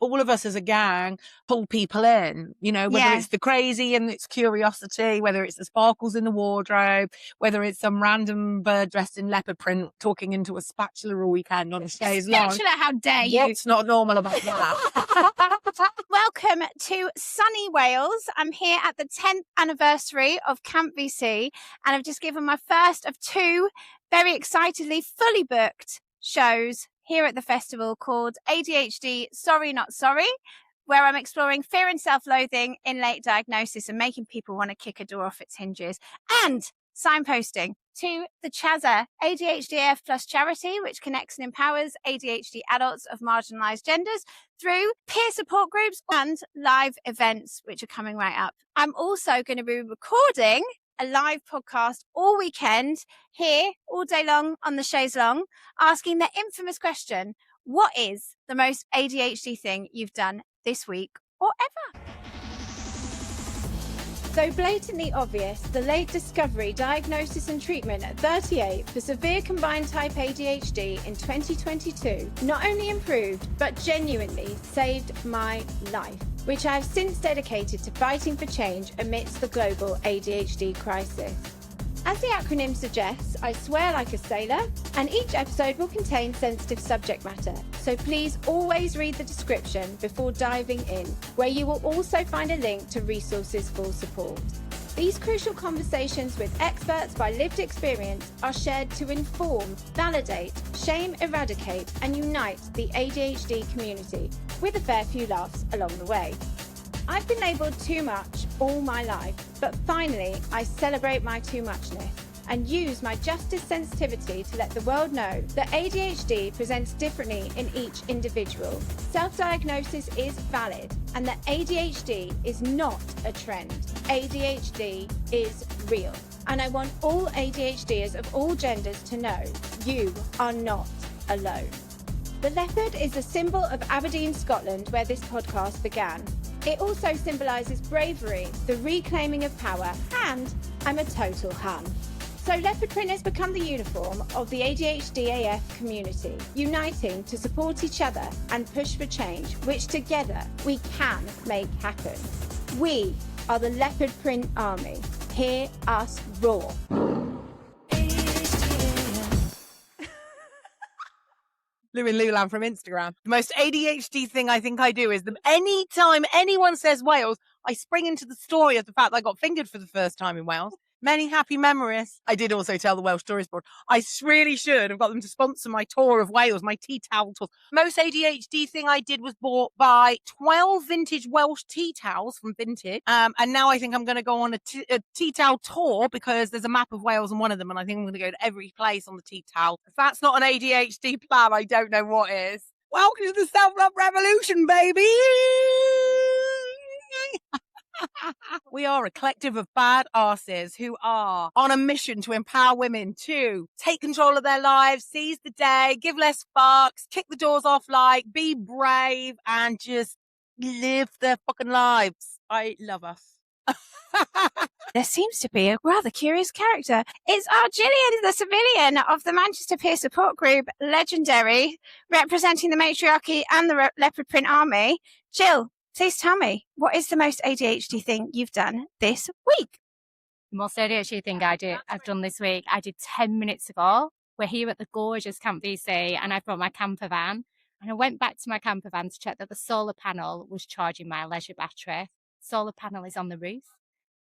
all of us as a gang pull people in, you know, whether it's the crazy and its curiosity, whether it's the sparkles in the wardrobe, whether it's some random bird dressed in leopard print talking into a spatula all weekend on a chaise longue. Spatula, how dare you? What's not normal about that? Welcome to sunny Wales. I'm here at the 10th anniversary of Camp VC, and I've just given my first of two very excitedly fully booked shows here at the festival called ADHD Sorry Not Sorry, where I'm exploring fear and self-loathing in late diagnosis and making people want to kick a door off its hinges, and signposting to the chaise, ADHD IF Plus charity, which connects and empowers ADHD adults of marginalised genders through peer support groups and live events, which are coming right up. I'm also going to be recording a live podcast all weekend here all day long on the chaise longue, asking the infamous question, what is the most ADHD thing you've done this week or ever? Though blatantly obvious, the late discovery, diagnosis and treatment at 38 for severe combined type ADHD in 2022 not only improved but genuinely saved my life, which I have since dedicated to fighting for change amidst the global ADHD crisis. As the acronym suggests, I swear like a sailor, and each episode will contain sensitive subject matter, so please always read the description before diving in, where you will also find a link to resources for support. These crucial conversations with experts by lived experience are shared to inform, validate, shame, eradicate, and unite the ADHD community, with a fair few laughs along the way. I've been labelled too much all my life, but finally I celebrate my too-muchness and use my justice sensitivity to let the world know that ADHD presents differently in each individual. Self-diagnosis is valid and that ADHD is not a trend. ADHD is real. And I want all ADHDers of all genders to know you are not alone. The leopard is a symbol of Aberdeen, Scotland, where this podcast began. It also symbolises bravery, the reclaiming of power, and I'm a total ham. So leopard print has become the uniform of the ADHD AF community, uniting to support each other and push for change, which together we can make happen. We are the leopard print army. Hear us roar. Lou and Lulan from Instagram. The most ADHD thing I think I do is that anytime anyone says Wales, I spring into the story of the fact that I got fingered for the first time in Wales. Many happy memories. I did also tell the Welsh Stories Board. I really should have got them to sponsor my tour of Wales, my tea towel tour. Most ADHD thing I did was bought by 12 vintage Welsh tea towels from Vintage. And now I think I'm going to go on a tea towel tour because there's a map of Wales on one of them. And I think I'm going to go to every place on the tea towel. If that's not an ADHD plan, I don't know what is. Welcome to the self-love revolution, baby. We are a collective of bad asses who are on a mission to empower women to take control of their lives, seize the day, give less fucks, kick the doors off, like, be brave, and just live their fucking lives. I love us. There seems to be a rather curious character. It's our Gillian, the civilian of the Manchester Peer Support Group, legendary, representing the matriarchy and the leopard print army. Jill, please tell me, what is the most ADHD thing you've done this week? The most ADHD thing I've done this week, I did 10 minutes ago. We're here at the gorgeous Camp VC and I brought my camper van. And I went back to my camper van to check that the solar panel was charging my leisure battery. Solar panel is on the roof.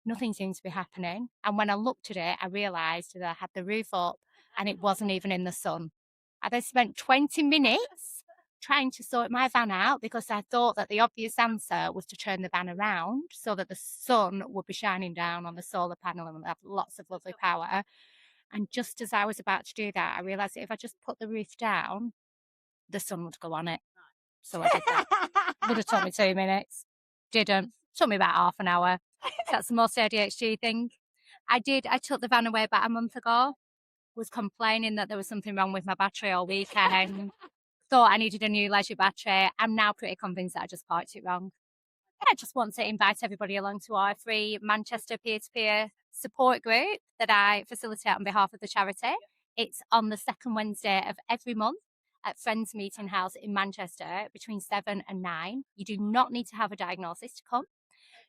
Nothing seems to be happening. And when I looked at it, I realised that I had the roof up and it wasn't even in the sun. I then spent 20 minutes trying to sort my van out because I thought that the obvious answer was to turn the van around so that the sun would be shining down on the solar panel and have lots of lovely power. And just as I was about to do that, I realised that if I just put the roof down, the sun would go on it. So I did that. Would have took me 2 minutes. Didn't. Took me about half an hour. That's the most ADHD thing. I took the van away about a month ago. Was complaining that there was something wrong with my battery all weekend. Thought I needed a new leisure battery. I'm now pretty convinced that I just parked it wrong. I just want to invite everybody along to our free Manchester peer-to-peer support group that I facilitate on behalf of the charity. It's on the second Wednesday of every month. at Friends Meeting House in Manchester between 7 and 9. You do not need to have a diagnosis to come.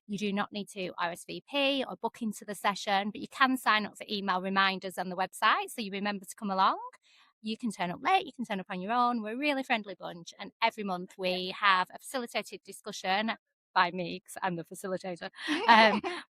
You do not need to RSVP or book into the session, but you can sign up for email reminders on the website so you remember to come along. You can turn up late, you can turn up on your own. We're a really friendly bunch, and every month we have a facilitated discussion by me, because I'm the facilitator,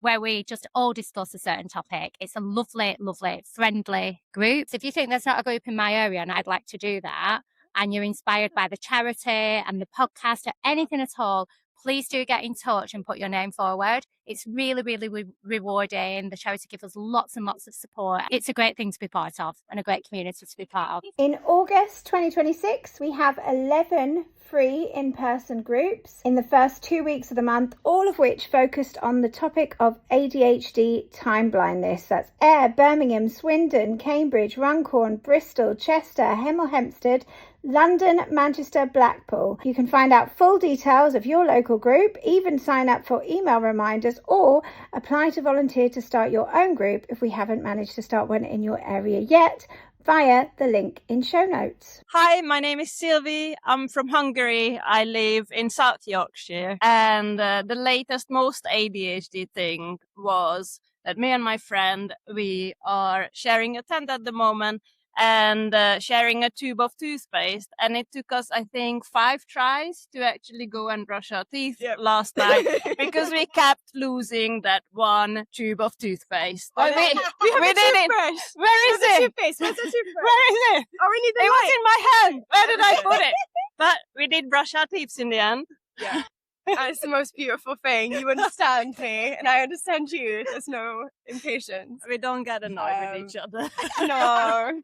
where we just all discuss a certain topic. It's a lovely, lovely, friendly group. So if you think there's not a group in my area and I'd like to do that, and you're inspired by the charity and the podcast or anything at all, please do get in touch and put your name forward. It's really, really rewarding. The charity gives us lots and lots of support. It's a great thing to be part of and a great community to be part of. In August 2026, we have 11 free in-person groups in the first 2 weeks of the month, all of which focused on the topic of ADHD time blindness. That's Ayr, Birmingham, Swindon, Cambridge, Runcorn, Bristol, Chester, Hemel Hempstead, London, Manchester, Blackpool. You can find out full details of your local group, even sign up for email reminders, or apply to volunteer to start your own group if we haven't managed to start one in your area yet, via the link in show notes. Hi, my name is Sylvie. I'm from Hungary. I live in South Yorkshire. And the latest Most ADHD thing was that me and my friend, we are sharing a tent at the moment and sharing a tube of toothpaste. And it took us, I think, 5 tries to actually go and brush our teeth last night because we kept losing that one tube of toothpaste. We have we a did it. toothbrush. Where is it? Toothpaste. Where's the toothbrush? Where is it? Oh, we need the It was light. in my hand. Where did I put it? But we did brush our teeth in the end. Yeah. And it's the most beautiful thing. You understand me, and I understand you. There's no impatience. We don't get annoyed with each other. No,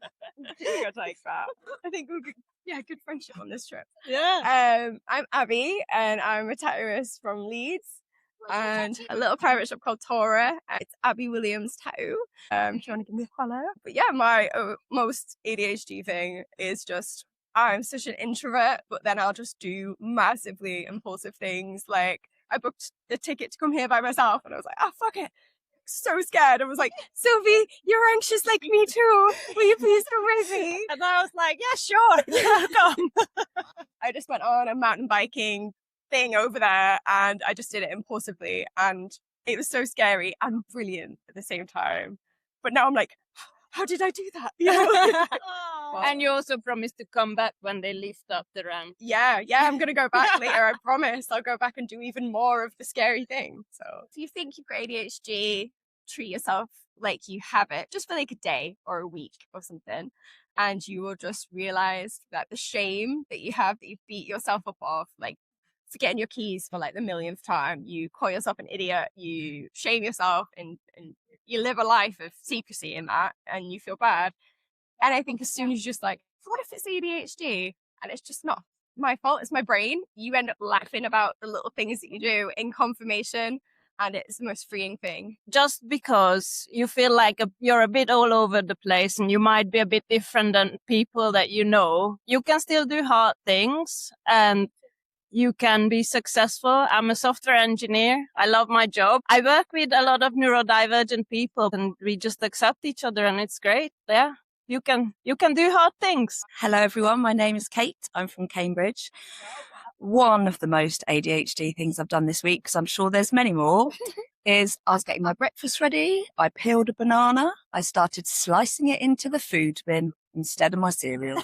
good like that. I think we'll get good friendship on this trip. Yeah. I'm Abby, and I'm a tattooist from Leeds, and a little private shop called Tora. It's Abby Williams Tattoo. If you want to give me a follow. But yeah, my most ADHD thing is just I'm such an introvert, but then I'll just do massively impulsive things. Like I booked the ticket to come here by myself, and I was like, oh fuck it. So scared. I was like, Sylvie, you're anxious like me too. Will you please come with me? And I was like, yeah, sure. Come. I just went on a mountain biking thing over there, and I just did it impulsively, and it was so scary and brilliant at the same time. But now I'm like, how did I do that? And you also promised to come back when they lift up the ramp. Yeah, I'm gonna go back later. I promise. I'll go back and do even more of the scary thing. So if you think you've got ADHD, treat yourself like you have it, just for like a day or a week or something, and you will just realize that the shame that you have, that you beat yourself up off, like forgetting your keys for like the millionth time, you call yourself an idiot, you shame yourself, and you live a life of secrecy in that, and you feel bad. And I think as soon as you're just like, what if it's ADHD? And it's just not my fault, it's my brain. You end up laughing about the little things that you do in confirmation, and it's the most freeing thing. Just because you feel like you're a bit all over the place and you might be a bit different than people that you know, you can still do hard things and you can be successful. I'm a software engineer. I love my job. I work with a lot of neurodivergent people, and we just accept each other, and it's great. Yeah. You can do hard things. Hello everyone, my name is Kate. I'm from Cambridge. One of the most ADHD things I've done this week, because I'm sure there's many more, is I was getting my breakfast ready. I peeled a banana. I started slicing it into the food bin instead of my cereal.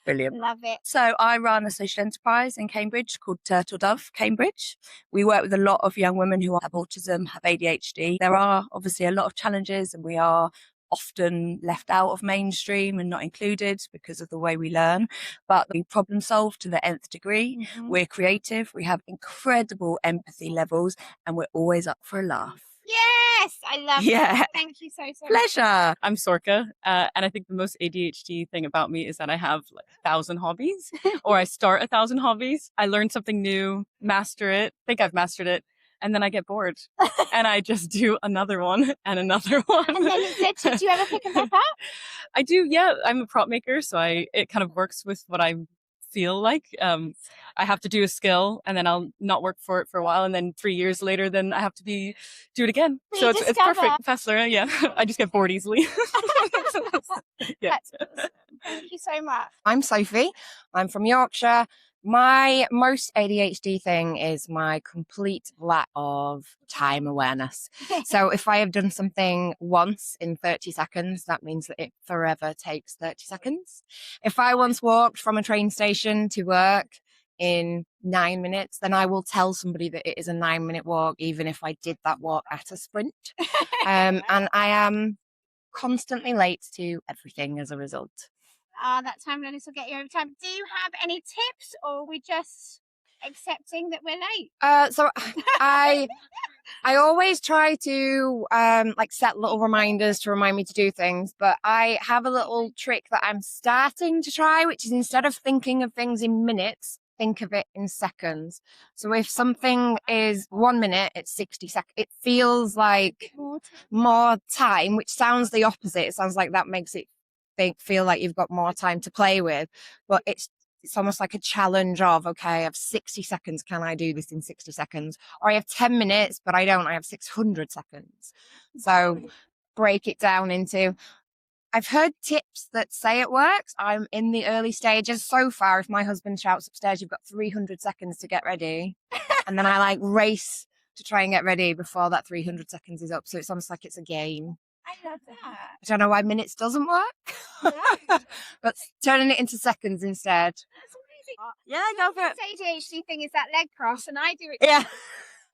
Brilliant. Love it. So I run a social enterprise in Cambridge called Turtle Dove Cambridge. We work with a lot of young women who have autism, have ADHD. There are obviously a lot of challenges, and we are often left out of mainstream and not included because of the way we learn, but we problem solve to the nth degree. Mm-hmm. We're creative, we have incredible empathy levels, and we're always up for a laugh. Yes, I love Yeah. it. Thank you so much. Pleasure. I'm Sorka, and I think the most ADHD thing about me is that I have like 1,000 hobbies, or I start 1,000 hobbies. I learn something new, master it, think I've mastered it, and then I get bored, and I just do another one and another one. And then it's it. Do you ever pick them back up? I do, yeah. I'm a prop maker, so it kind of works with what I'm feel like. I have to do a skill and then I'll not work for it for a while, and then 3 years later, then I have to do it again. So it's perfect. Fessler, yeah. I just get bored easily. Yeah. Thank you so much. I'm Sophie. I'm from Yorkshire. My most ADHD thing is my complete lack of time awareness. So if I have done something once in 30 seconds, that means that it forever takes 30 seconds. If I once walked from a train station to work in 9 minutes, then I will tell somebody that it is a 9-minute walk, even if I did that walk at a sprint. And I am constantly late to everything as a result. That timeliness will get you over time. Do you have any tips, or are we just accepting that we're late? So I always try to like set little reminders to remind me to do things, but I have a little trick that I'm starting to try, which is instead of thinking of things in minutes, think of it in seconds. So if something is 1 minute, it's 60 seconds. It feels like more time, which sounds the opposite. It sounds like that makes it feel like you've got more time to play with, but it's almost like a challenge of, okay, I have 60 seconds. Can I do this in 60 seconds? Or I have 10 minutes, but I don't. I have 600 seconds. So break it down into, I've heard tips that say it works. I'm in the early stages so far. If my husband shouts upstairs, you've got 300 seconds to get ready. And then I like race to try and get ready before that 300 seconds is up. So it's almost like it's a game. I love that. I don't know why minutes doesn't work, but turning it into seconds instead. That's amazing. Yeah, go for it. This ADHD thing is that leg cross, and I do it. Yeah.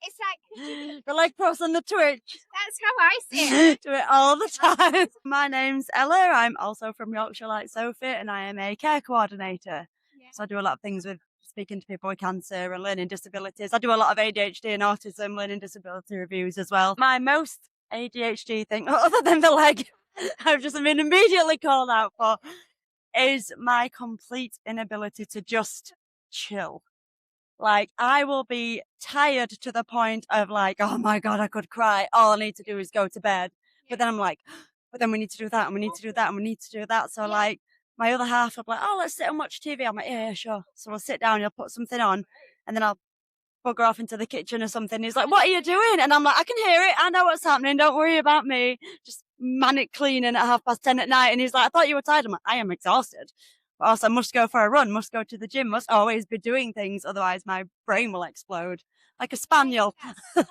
It's like The leg cross and the twitch. that's how I see it. Do it all the time. My name's Ella. I'm also from Yorkshire like Sophie, and I am a care coordinator. So I do a lot of things with speaking to people with cancer and learning disabilities. I do a lot of ADHD and autism, learning disability reviews as well. My most ADHD thing, other than the leg I've just been immediately called out for, is my complete inability to just chill. Like, I will be tired to the point of like, oh my God, I could cry. All I need to do is go to bed. But then I'm like, but then we need to do that, and we need to do that, and we need to do that. So like, my other half will be like, oh, let's sit and watch TV. I'm like, yeah, sure. So we'll sit down, you'll put something on, and then I'll bugger off into the kitchen or something. He's like, what are you doing? And I'm like, I can hear it. I know what's happening. Don't worry about me. Just manic cleaning at 10:30 at night. And he's like, I thought you were tired. I'm like, I am exhausted. But also, I must go for a run, must go to the gym, must always be doing things. Otherwise, my brain will explode like a spaniel. So much.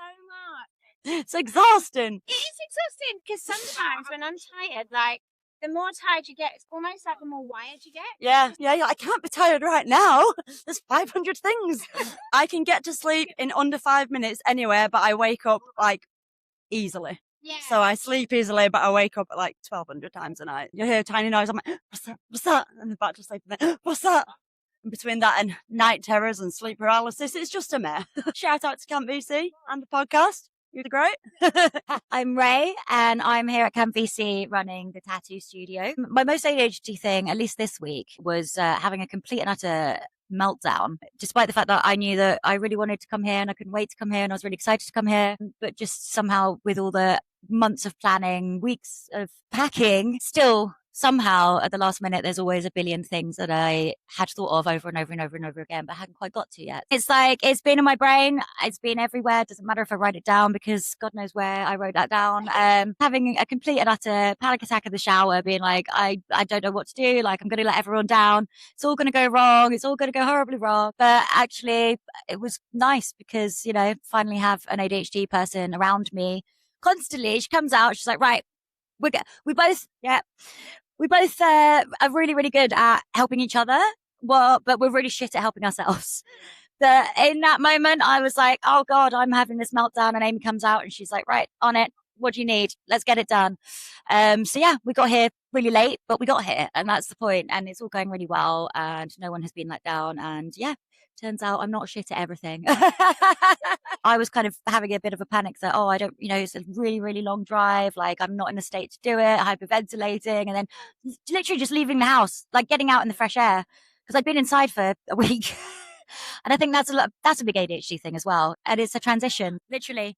It's exhausting. It is exhausting because sometimes when I'm tired, like the more tired you get, it's almost like the more wired you get. Yeah. I can't be tired right now. There's 500 things. I can get to sleep in under 5 minutes anywhere, but I wake up like easily. Yeah. So I sleep easily, but I wake up at like 1,200 times a night. You hear a tiny noise, I'm like, what's that? What's that? And then back to sleep, and then, what's that? And between that and night terrors and sleep paralysis, it's just a mare. Shout out to Camp VC and the podcast. You're great. I'm Ray, and I'm here at Camp VC running the tattoo studio. My most ADHD thing, at least this week, was having a complete and utter meltdown, despite the fact that I knew that I really wanted to come here and I couldn't wait to come here and I was really excited to come here. But just somehow with all the months of planning, weeks of packing, still somehow at the last minute, there's always a billion things that I had thought of over and over and over and over again, but hadn't quite got to yet. It's like, it's been in my brain. It's been everywhere. It doesn't matter if I write it down because God knows where I wrote that down. Having a complete and utter panic attack in the shower, being like, I don't know what to do. Like, I'm going to let everyone down. It's all going to go wrong. It's all going to go horribly wrong. But actually it was nice because, you know, finally have an ADHD person around me constantly. She comes out. She's like, right, we both are really, really good at helping each other. Well, but we're really shit at helping ourselves. In that moment, I was like, oh God, I'm having this meltdown. And Amy comes out and she's like, right, on it. What do you need? Let's get it done. So yeah, we got here really late, but we got here and that's the point. And it's all going really well and no one has been let down. And yeah, turns out I'm not shit at everything. I was kind of having a bit of a panic that, oh, I don't, you know, it's a really, really long drive. Like I'm not in the state to do it, hyperventilating, and then literally just leaving the house, like getting out in the fresh air because I'd been inside for a week. And I think that's a big ADHD thing as well. And it's a transition, literally.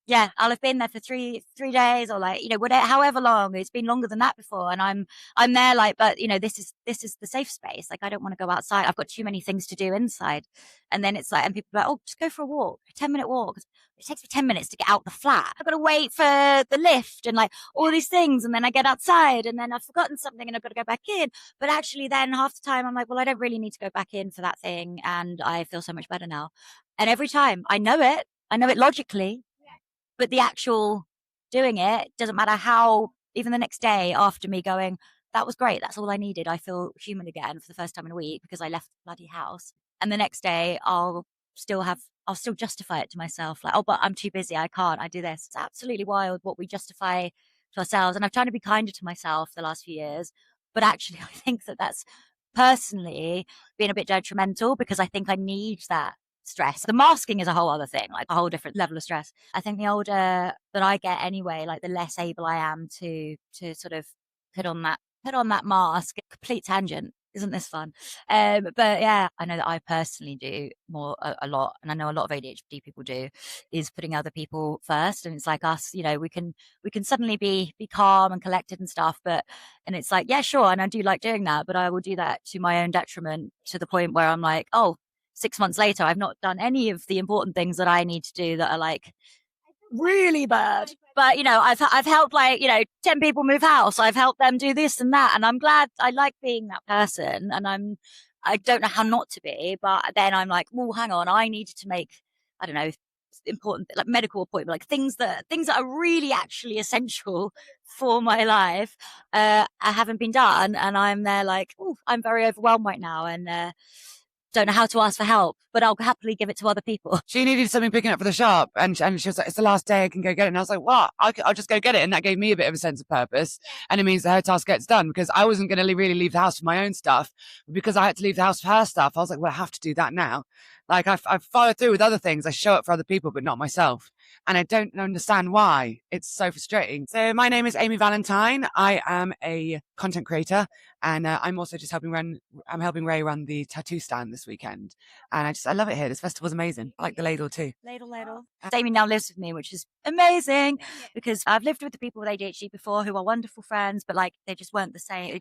Yeah, I'll have been there for three days or like, whatever, however long. It's been longer than that before. And I'm there like, but this is the safe space. Like, I don't want to go outside. I've got too many things to do inside. And then it's like, and people are like, oh, just go for a walk, a 10-minute walk. It takes me 10 minutes to get out the flat. I've got to wait for the lift and like all these things. And then I get outside and then I've forgotten something and I've got to go back in. But actually then half the time I'm like, well, I don't really need to go back in for that thing. And I feel so much better now. And every time I know it logically, but the actual doing it doesn't matter how, even the next day after me going, that was great. That's all I needed. I feel human again for the first time in a week because I left the bloody house. And the next day I'll still justify it to myself. Like, oh, but I'm too busy. I can't. I do this. It's absolutely wild what we justify to ourselves. And I've tried to be kinder to myself the last few years. But actually, I think that's personally been a bit detrimental because I think I need that stress. The masking is a whole other thing, like a whole different level of stress. I think the older that I get anyway, like the less able I am to sort of put on that mask. Complete tangent. Isn't this fun? But yeah, I know that I personally do a lot, and I know a lot of ADHD people do, is putting other people first. And it's like us, we can suddenly be calm and collected and stuff, and it's like, yeah, sure. And I do like doing that, but I will do that to my own detriment to the point where I'm like, oh, 6 months later, I've not done any of the important things that I need to do that are like really bad. But, I've helped 10 people move house. I've helped them do this and that. And I'm glad. I like being that person. And I don't know how not to be, but then I'm like, well, hang on. I needed to make, I don't know, important, like medical appointment, like things that are really actually essential for my life, haven't been done. And I'm there like, oh, I'm very overwhelmed right now. And, don't know how to ask for help, but I'll happily give it to other people. She needed something picking up for the shop, and she was like, it's the last day, I can go get it. And I was like, well, I'll just go get it. And that gave me a bit of a sense of purpose. And it means that her task gets done, because I wasn't going to really leave the house for my own stuff. But because I had to leave the house for her stuff, I was like, well, I have to do that now. Like, I've followed through with other things. I show up for other people, but not myself. And I don't understand why. It's so frustrating. So my name is Amy Valentine. I am a content creator, and I'm also just helping Ray run the tattoo stand this weekend. And I love it here. This festival's amazing. I like the ladle too. Ladle. Amy now lives with me, which is amazing because I've lived with the people with ADHD before who are wonderful friends, but like they just weren't the same. I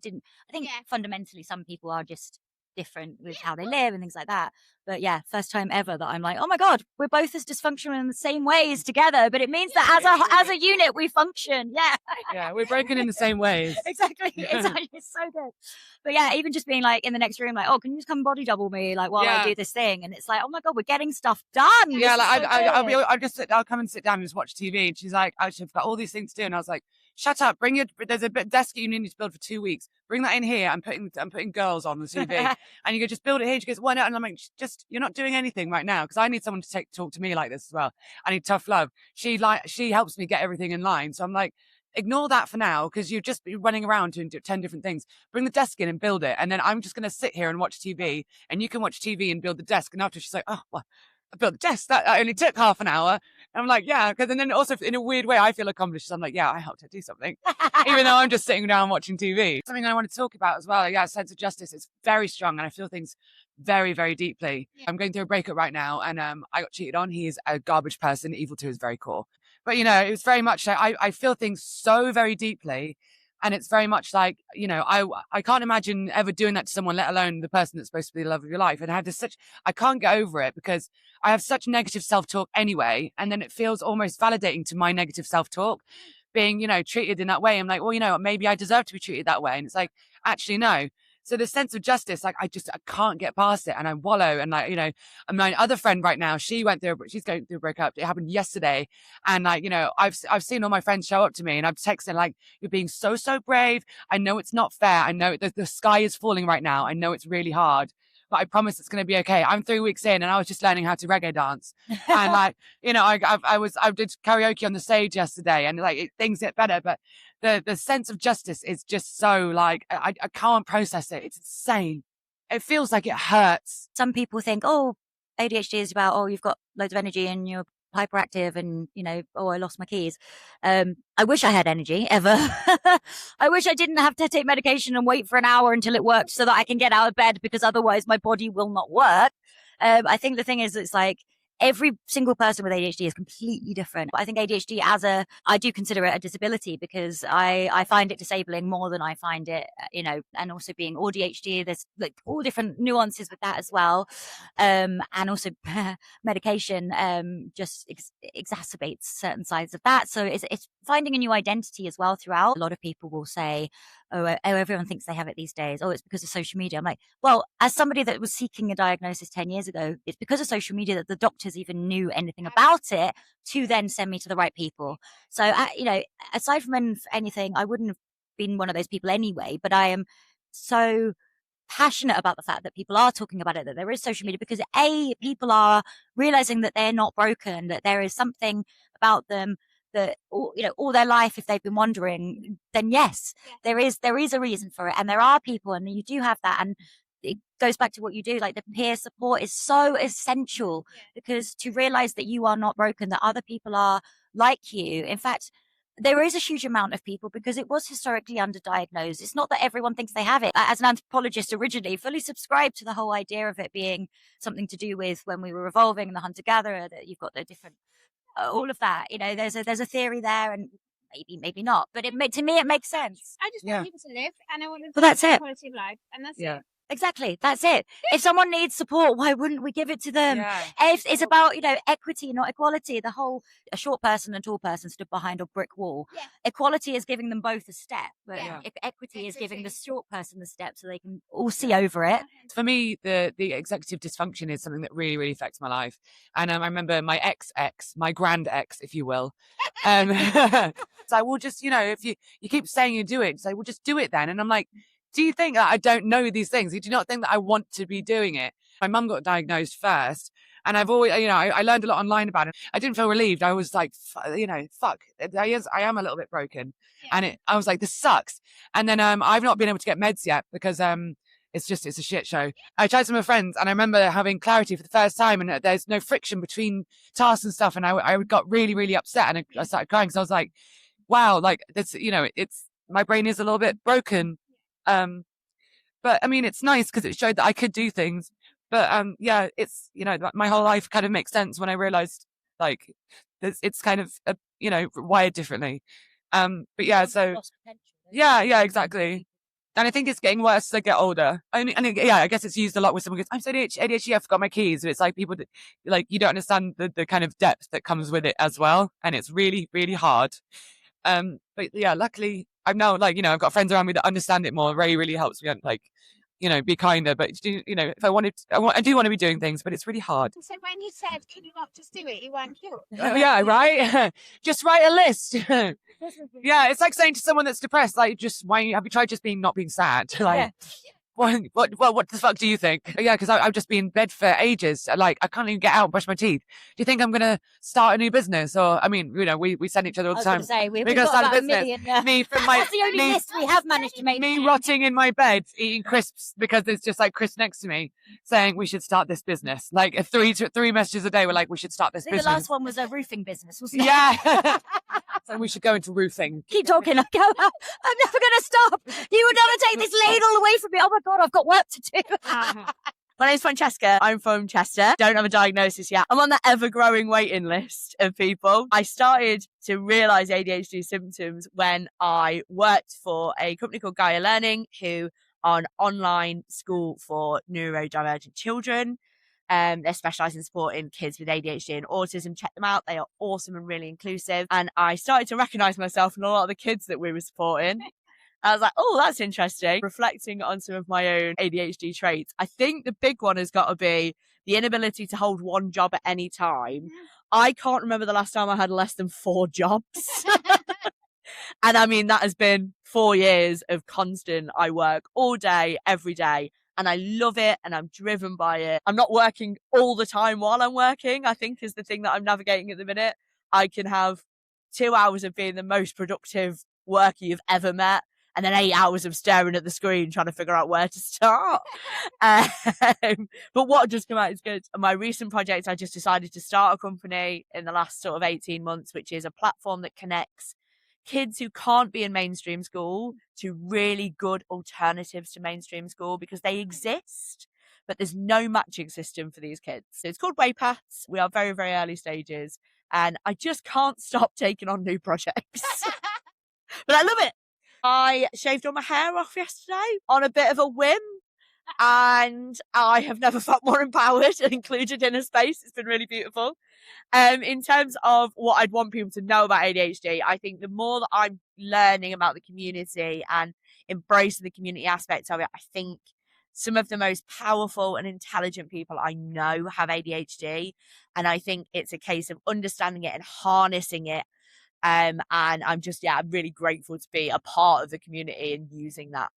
think fundamentally some people are just different with how they live and things like that. But yeah, first time ever that I'm like, oh my God, we're both as dysfunctional in the same ways together, but it means that as a unit we function. Yeah, we're broken in the same ways. Exactly. It's so good. But yeah, even just being like in the next room, like, oh, can you just come body double me like while I do this thing? And it's like, oh my God, we're getting stuff done. Yeah, like I'll come and sit down and just watch TV, and she's like, I've got all these things to do, and I was like, shut up, there's a desk you need to build for 2 weeks. Bring that in here. I'm putting girls on the TV. And you go, just build it here. She goes, why not? And I'm like, you're not doing anything right now, because I need someone to talk to me like this as well. I need tough love. She helps me get everything in line. So I'm like, ignore that for now, because you've just been running around doing 10 different things. Bring the desk in and build it. And then I'm just going to sit here and watch TV, and you can watch TV and build the desk. And after she's like, oh, well, I built the desk. That only took half an hour. And I'm like, yeah. Because then also in a weird way, I feel accomplished. So I'm like, yeah, I helped her do something, even though I'm just sitting down watching TV. Something I want to talk about as well. Yeah, sense of justice. It's very strong, and I feel things very, very deeply. I'm going through a breakup right now, and I got cheated on. He is a garbage person, evil to his very core. But it was very much like I feel things so very deeply. And it's very much like, I can't imagine ever doing that to someone, let alone the person that's supposed to be the love of your life. And I can't get over it, because I have such negative self-talk anyway. And then it feels almost validating to my negative self-talk being, treated in that way. I'm like, well, maybe I deserve to be treated that way. And it's like, actually, no. So the sense of justice, like I can't get past it, and I wallow. And like, and my other friend right now, she's going through a breakup. It happened yesterday. And like, I've seen all my friends show up to me, and I've texted like, you're being so brave. I know it's not fair. I know the sky is falling right now. I know it's really hard, but I promise it's going to be okay. I'm 3 weeks in, and I was just learning how to reggae dance. And like, I did karaoke on the stage yesterday, and like things get better, but the sense of justice is just so like, I can't process it. It's insane. It feels like it hurts. Some people think, oh, ADHD is about, oh, you've got loads of energy and you're hyperactive and, oh, I lost my keys. I wish I had energy ever. I wish I didn't have to take medication and wait for an hour until it worked so that I can get out of bed, because otherwise my body will not work. I think the thing is, it's like, every single person with ADHD is completely different. But I think ADHD I do consider it a disability because I find it disabling more than I find it, and also being ADHD, there's like all different nuances with that as well. And also medication just exacerbates certain sides of that. So it's finding a new identity as well throughout. A lot of people will say, oh, everyone thinks they have it these days. Oh, it's because of social media. I'm like, well, as somebody that was seeking a diagnosis 10 years ago, it's because of social media that the doctors even knew anything about it to then send me to the right people. So, aside from anything, I wouldn't have been one of those people anyway, but I am so passionate about the fact that people are talking about it, that there is social media, because people are realizing that they're not broken, that there is something about them that all their life, if they've been wondering, then yes, there is a reason for it, and there are people, and you do have that, and it goes back to what you do. Like, the peer support is so essential, because to realize that you are not broken, that other people are like you. In fact, there is a huge amount of people, because it was historically underdiagnosed. It's not that everyone thinks they have it. As an anthropologist originally, fully subscribed to the whole idea of it being something to do with when we were evolving, the hunter-gatherer, that you've got the different, all of that. There's a theory there, and maybe not, but to me it makes sense. I just want people to live, and I want them to Well, that's have it. a quality of life, and that's it. Exactly. That's it. If someone needs support, why wouldn't we give it to them? It's about, equity, not equality. The whole, a short person and tall person stood behind a brick wall. Equality is giving them both a step, but equity is giving the short person the step so they can all see over it. For me, the executive dysfunction is something that really, really affects my life. And I remember my my grand ex, if you will. So, well, just, if you keep saying you do it, say, well, just do it then. And I'm like, do you think that I don't know these things? You do not think that I want to be doing it? My mum got diagnosed first, and I've always, I learned a lot online about it. I didn't feel relieved. I was like, fuck, I am a little bit broken. And I was like, this sucks. And then I've not been able to get meds yet because it's a shit show. I tried some of my friends, and I remember having clarity for the first time, and there's no friction between tasks and stuff. And I got really, really upset, and I started crying because I was like, wow, like this, my brain is a little bit broken. But I mean, it's nice because it showed that I could do things. But it's, my whole life kind of makes sense when I realized, like, it's kind of, wired differently. But yeah, so yeah, exactly. And I think it's getting worse as I get older. I guess it's used a lot with someone who goes, I'm so ADHD, I forgot my keys. It's like people that, like, you don't understand the kind of depth that comes with it as well. And it's really, really hard. But yeah, luckily I'm now, like, I've got friends around me that understand it more. It really, really helps me, like, be kinder. But, if I do want to be doing things, but it's really hard. So when you said, can you not just do it, you weren't sure. Yeah, right? Just write a list. Yeah, it's like saying to someone that's depressed, like, have you tried just not being sad? Like, what the fuck do you think? Yeah, because I've just been in bed for ages. Like, I can't even get out and brush my teeth. Do you think I'm going to start a new business? Or, I mean, we send each other all the time. We're going to start a business. Me from That's the only list we have managed to make. Me rotting in my bed, eating crisps because there's just like crisps next to me saying we should start this business. Like, three messages a day were like, we should start this business. The last one was a roofing business, wasn't it? Yeah. So we should go into roofing. Keep talking. I'm never going to stop. You will never take this ladle away from me. Oh my God, I've got work to do. My name's Francesca. I'm from Chester. Don't have a diagnosis yet. I'm on the ever-growing waiting list of people. I started to realise ADHD symptoms when I worked for a company called Llangollen, who are an online school for neurodivergent children. They specialise in supporting kids with ADHD and autism. Check them out. They are awesome and really inclusive. And I started to recognise myself in a lot of the kids that we were supporting. I was like, oh, that's interesting. Reflecting on some of my own ADHD traits. I think the big one has got to be the inability to hold one job at any time. I can't remember the last time I had less than 4 jobs. And I mean, that has been 4 years of constant, I work all day, every day. And I love it, and I'm driven by it. I'm not working all the time while I'm working, I think, is the thing that I'm navigating at the minute. I can have 2 hours of being the most productive worker you've ever met, and then 8 hours of staring at the screen trying to figure out where to start. But what just come out is good. My recent project, I just decided to start a company in the last sort of 18 months, which is a platform that connects kids who can't be in mainstream school to really good alternatives to mainstream school, because they exist, but there's no matching system for these kids. So it's called Waypaths. We are very, very early stages, and I just can't stop taking on new projects. But I love it. I shaved all my hair off yesterday on a bit of a whim, and I have never felt more empowered and included in a space. It's been really beautiful. In terms of what I'd want people to know about ADHD, I think the more that I'm learning about the community and embracing the community aspects of it, I think some of the most powerful and intelligent people I know have ADHD. And I think it's a case of understanding it and harnessing it. And I'm just, I'm really grateful to be a part of the community and using that.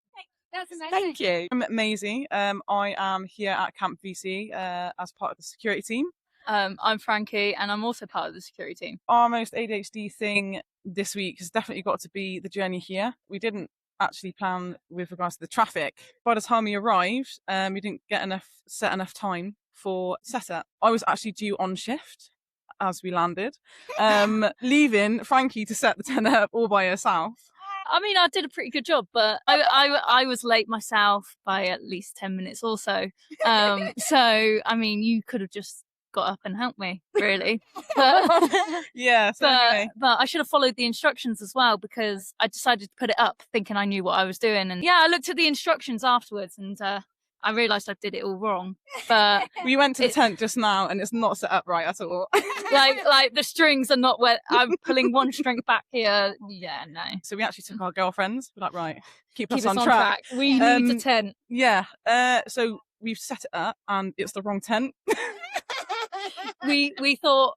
That's amazing. Thank you. I'm Maisie. I am here at Camp VC as part of the security team. I'm Frankie, and I'm also part of the security team. Our most ADHD thing this week has definitely got to be the journey here. We didn't actually plan with regards to the traffic. By the time we arrived, we didn't get set enough time for setup. I was actually due on shift as we landed, leaving Frankie to set the tent up all by herself. I mean, I did a pretty good job, but I was late myself by at least 10 minutes or so. So, I mean, you could have just got up and helped me, really. But, yeah, so anyway. But I should have followed the instructions as well, because I decided to put it up thinking I knew what I was doing. And yeah, I looked at the instructions afterwards, and I realised I did it all wrong. But we went to the tent just now, and it's not set up right at all. like the strings are not where I'm pulling one string back here. Yeah, no. So we actually took our girlfriends. We're like, right, keep us on track. We need a tent. Yeah. So we've set it up, and it's the wrong tent. We thought,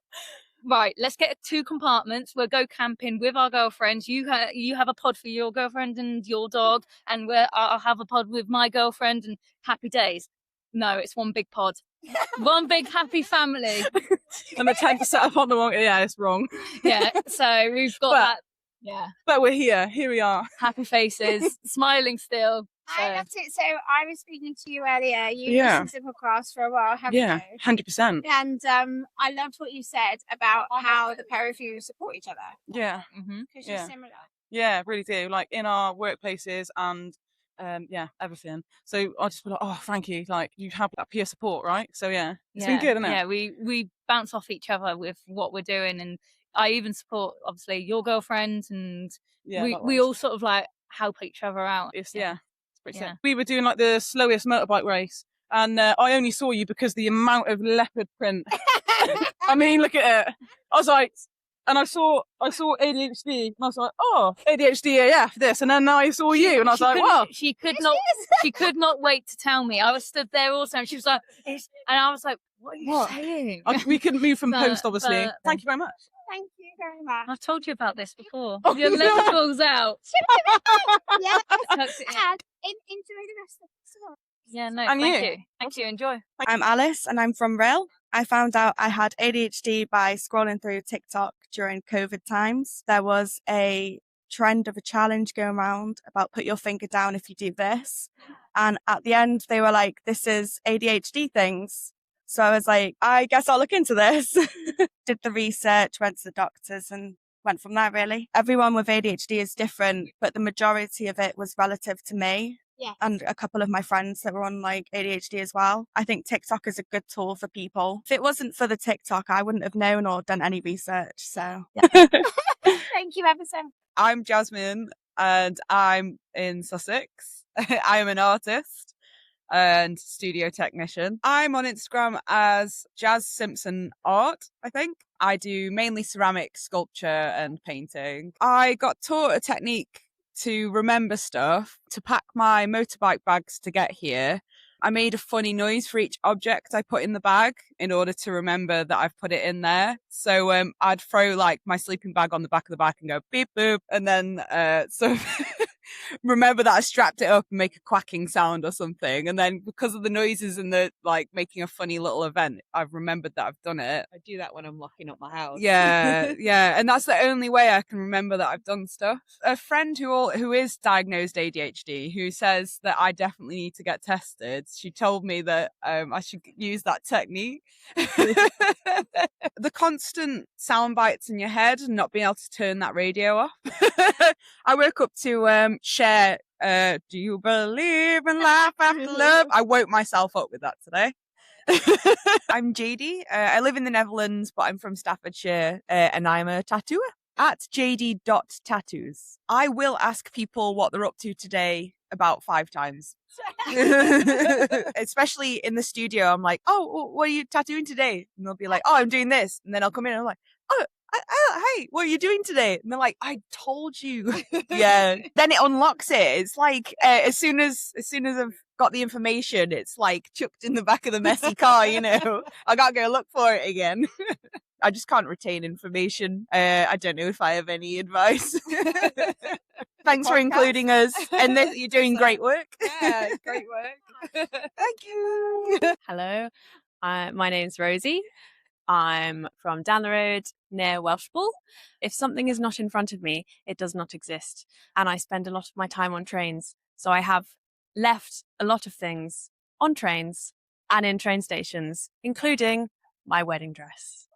right, let's get 2 compartments. We'll go camping with our girlfriends. You have a pod for your girlfriend and your dog, and I'll have a pod with my girlfriend, and happy days. No, it's one big pod. One big happy family. And the tent set up on the wrong. Yeah, it's wrong. Yeah, so we've got that. Yeah. But we're here. Here we are. Happy faces, smiling still. So. I loved it. So I was speaking to you earlier. You've listened to the podcast for a while, haven't you? 100%. And I loved what you said about how the pair of you support each other. Yeah. Because you're similar. Yeah, really do. Like in our workplaces and everything. So I just feel like, oh, Frankie, like you have that peer support, right? So yeah, it's been good, isn't it? Yeah, we bounce off each other with what we're doing, and I even support obviously your girlfriend, and we all sort of like help each other out. It's pretty sick. We were doing like the slowest motorbike race, and I only saw you because the amount of leopard print. I mean, look at it. I was like, and I saw ADHD, and I was like, oh, ADHD AF this, and then I saw you, and I was like, wow. She could not wait to tell me. I was stood there also, and she was like, and I was like, what are you saying? We couldn't move from post, obviously. Thank you very much. Thank you very much. I've told you about this before. Your liver falls out. Yeah. And enjoy the rest of the song. Yeah, no, and thank you. Thank you. Enjoy. I'm Alice, and I'm from Rail. I found out I had ADHD by scrolling through TikTok during COVID times. There was a trend of a challenge going around about put your finger down if you do this. And at the end, they were like, this is ADHD things. So I was like, I guess I'll look into this. Did the research, went to the doctors, and went from there, really. Everyone with ADHD is different, but the majority of it was relative to me. Yeah. And a couple of my friends that were on like ADHD as well. I think TikTok is a good tool for people. If it wasn't for the TikTok, I wouldn't have known or done any research. So yeah. Thank you ever so much. I'm Jasmine, and I'm in Sussex. I am an artist and studio technician. I'm on Instagram as Jazz Simpson Art, I think. I do mainly ceramic sculpture and painting. I got taught a technique to remember stuff, to pack my motorbike bags to get here. I made a funny noise for each object I put in the bag in order to remember that I've put it in there. So I'd throw like my sleeping bag on the back of the bag and go beep boop, and then remember that I strapped it up and make a quacking sound or something. And then because of the noises and the like making a funny little event, I've remembered that I've done it. I do that when I'm locking up my house. Yeah. And that's the only way I can remember that I've done stuff. A friend who is diagnosed ADHD, who says that I definitely need to get tested, she told me that I should use that technique. The constant sound bites in your head and not being able to turn that radio off. I woke up to share Do You Believe in Life After Love? I woke myself up with that today. I'm JD. I live in the Netherlands, but I'm from Staffordshire, and I'm a tattooer at jd.tattoos. I will ask people what they're up to today about 5 times. Especially in the studio, I'm like, oh, what are you tattooing today? And they'll be like, oh, I'm doing this. And then I'll come in and I'm like, oh, hey, what are you doing today? And they're like, I told you. Yeah. Then it unlocks it. It's like as soon as I've got the information, it's like chucked in the back of the messy car, you know. I gotta go look for it again. I just can't retain information. I don't know if I have any advice. Thanks for including us. And you're doing great work. Yeah, great work. Thank you. Hello, my name's Rosie. I'm from down the road near Welshpool. If something is not in front of me, it does not exist. And I spend a lot of my time on trains. So I have left a lot of things on trains and in train stations, including my wedding dress.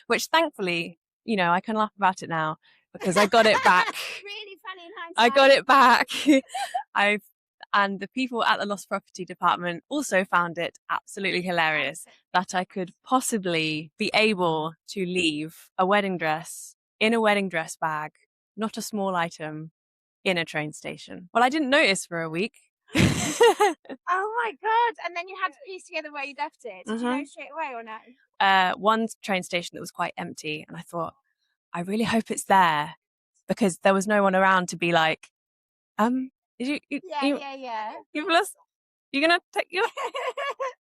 Which thankfully, you know, I can laugh about it now because I got it back. Really funny in hindsight. I got it back. And the people at the Lost Property Department also found it absolutely hilarious that I could possibly be able to leave a wedding dress in a wedding dress bag, not a small item, in a train station. Well, I didn't notice for a week. Oh my God. And then you had to piece together where you left it. Did you know straight away or no? One train station that was quite empty, and I thought, I really hope it's there, because there was no one around to be like, you gonna take your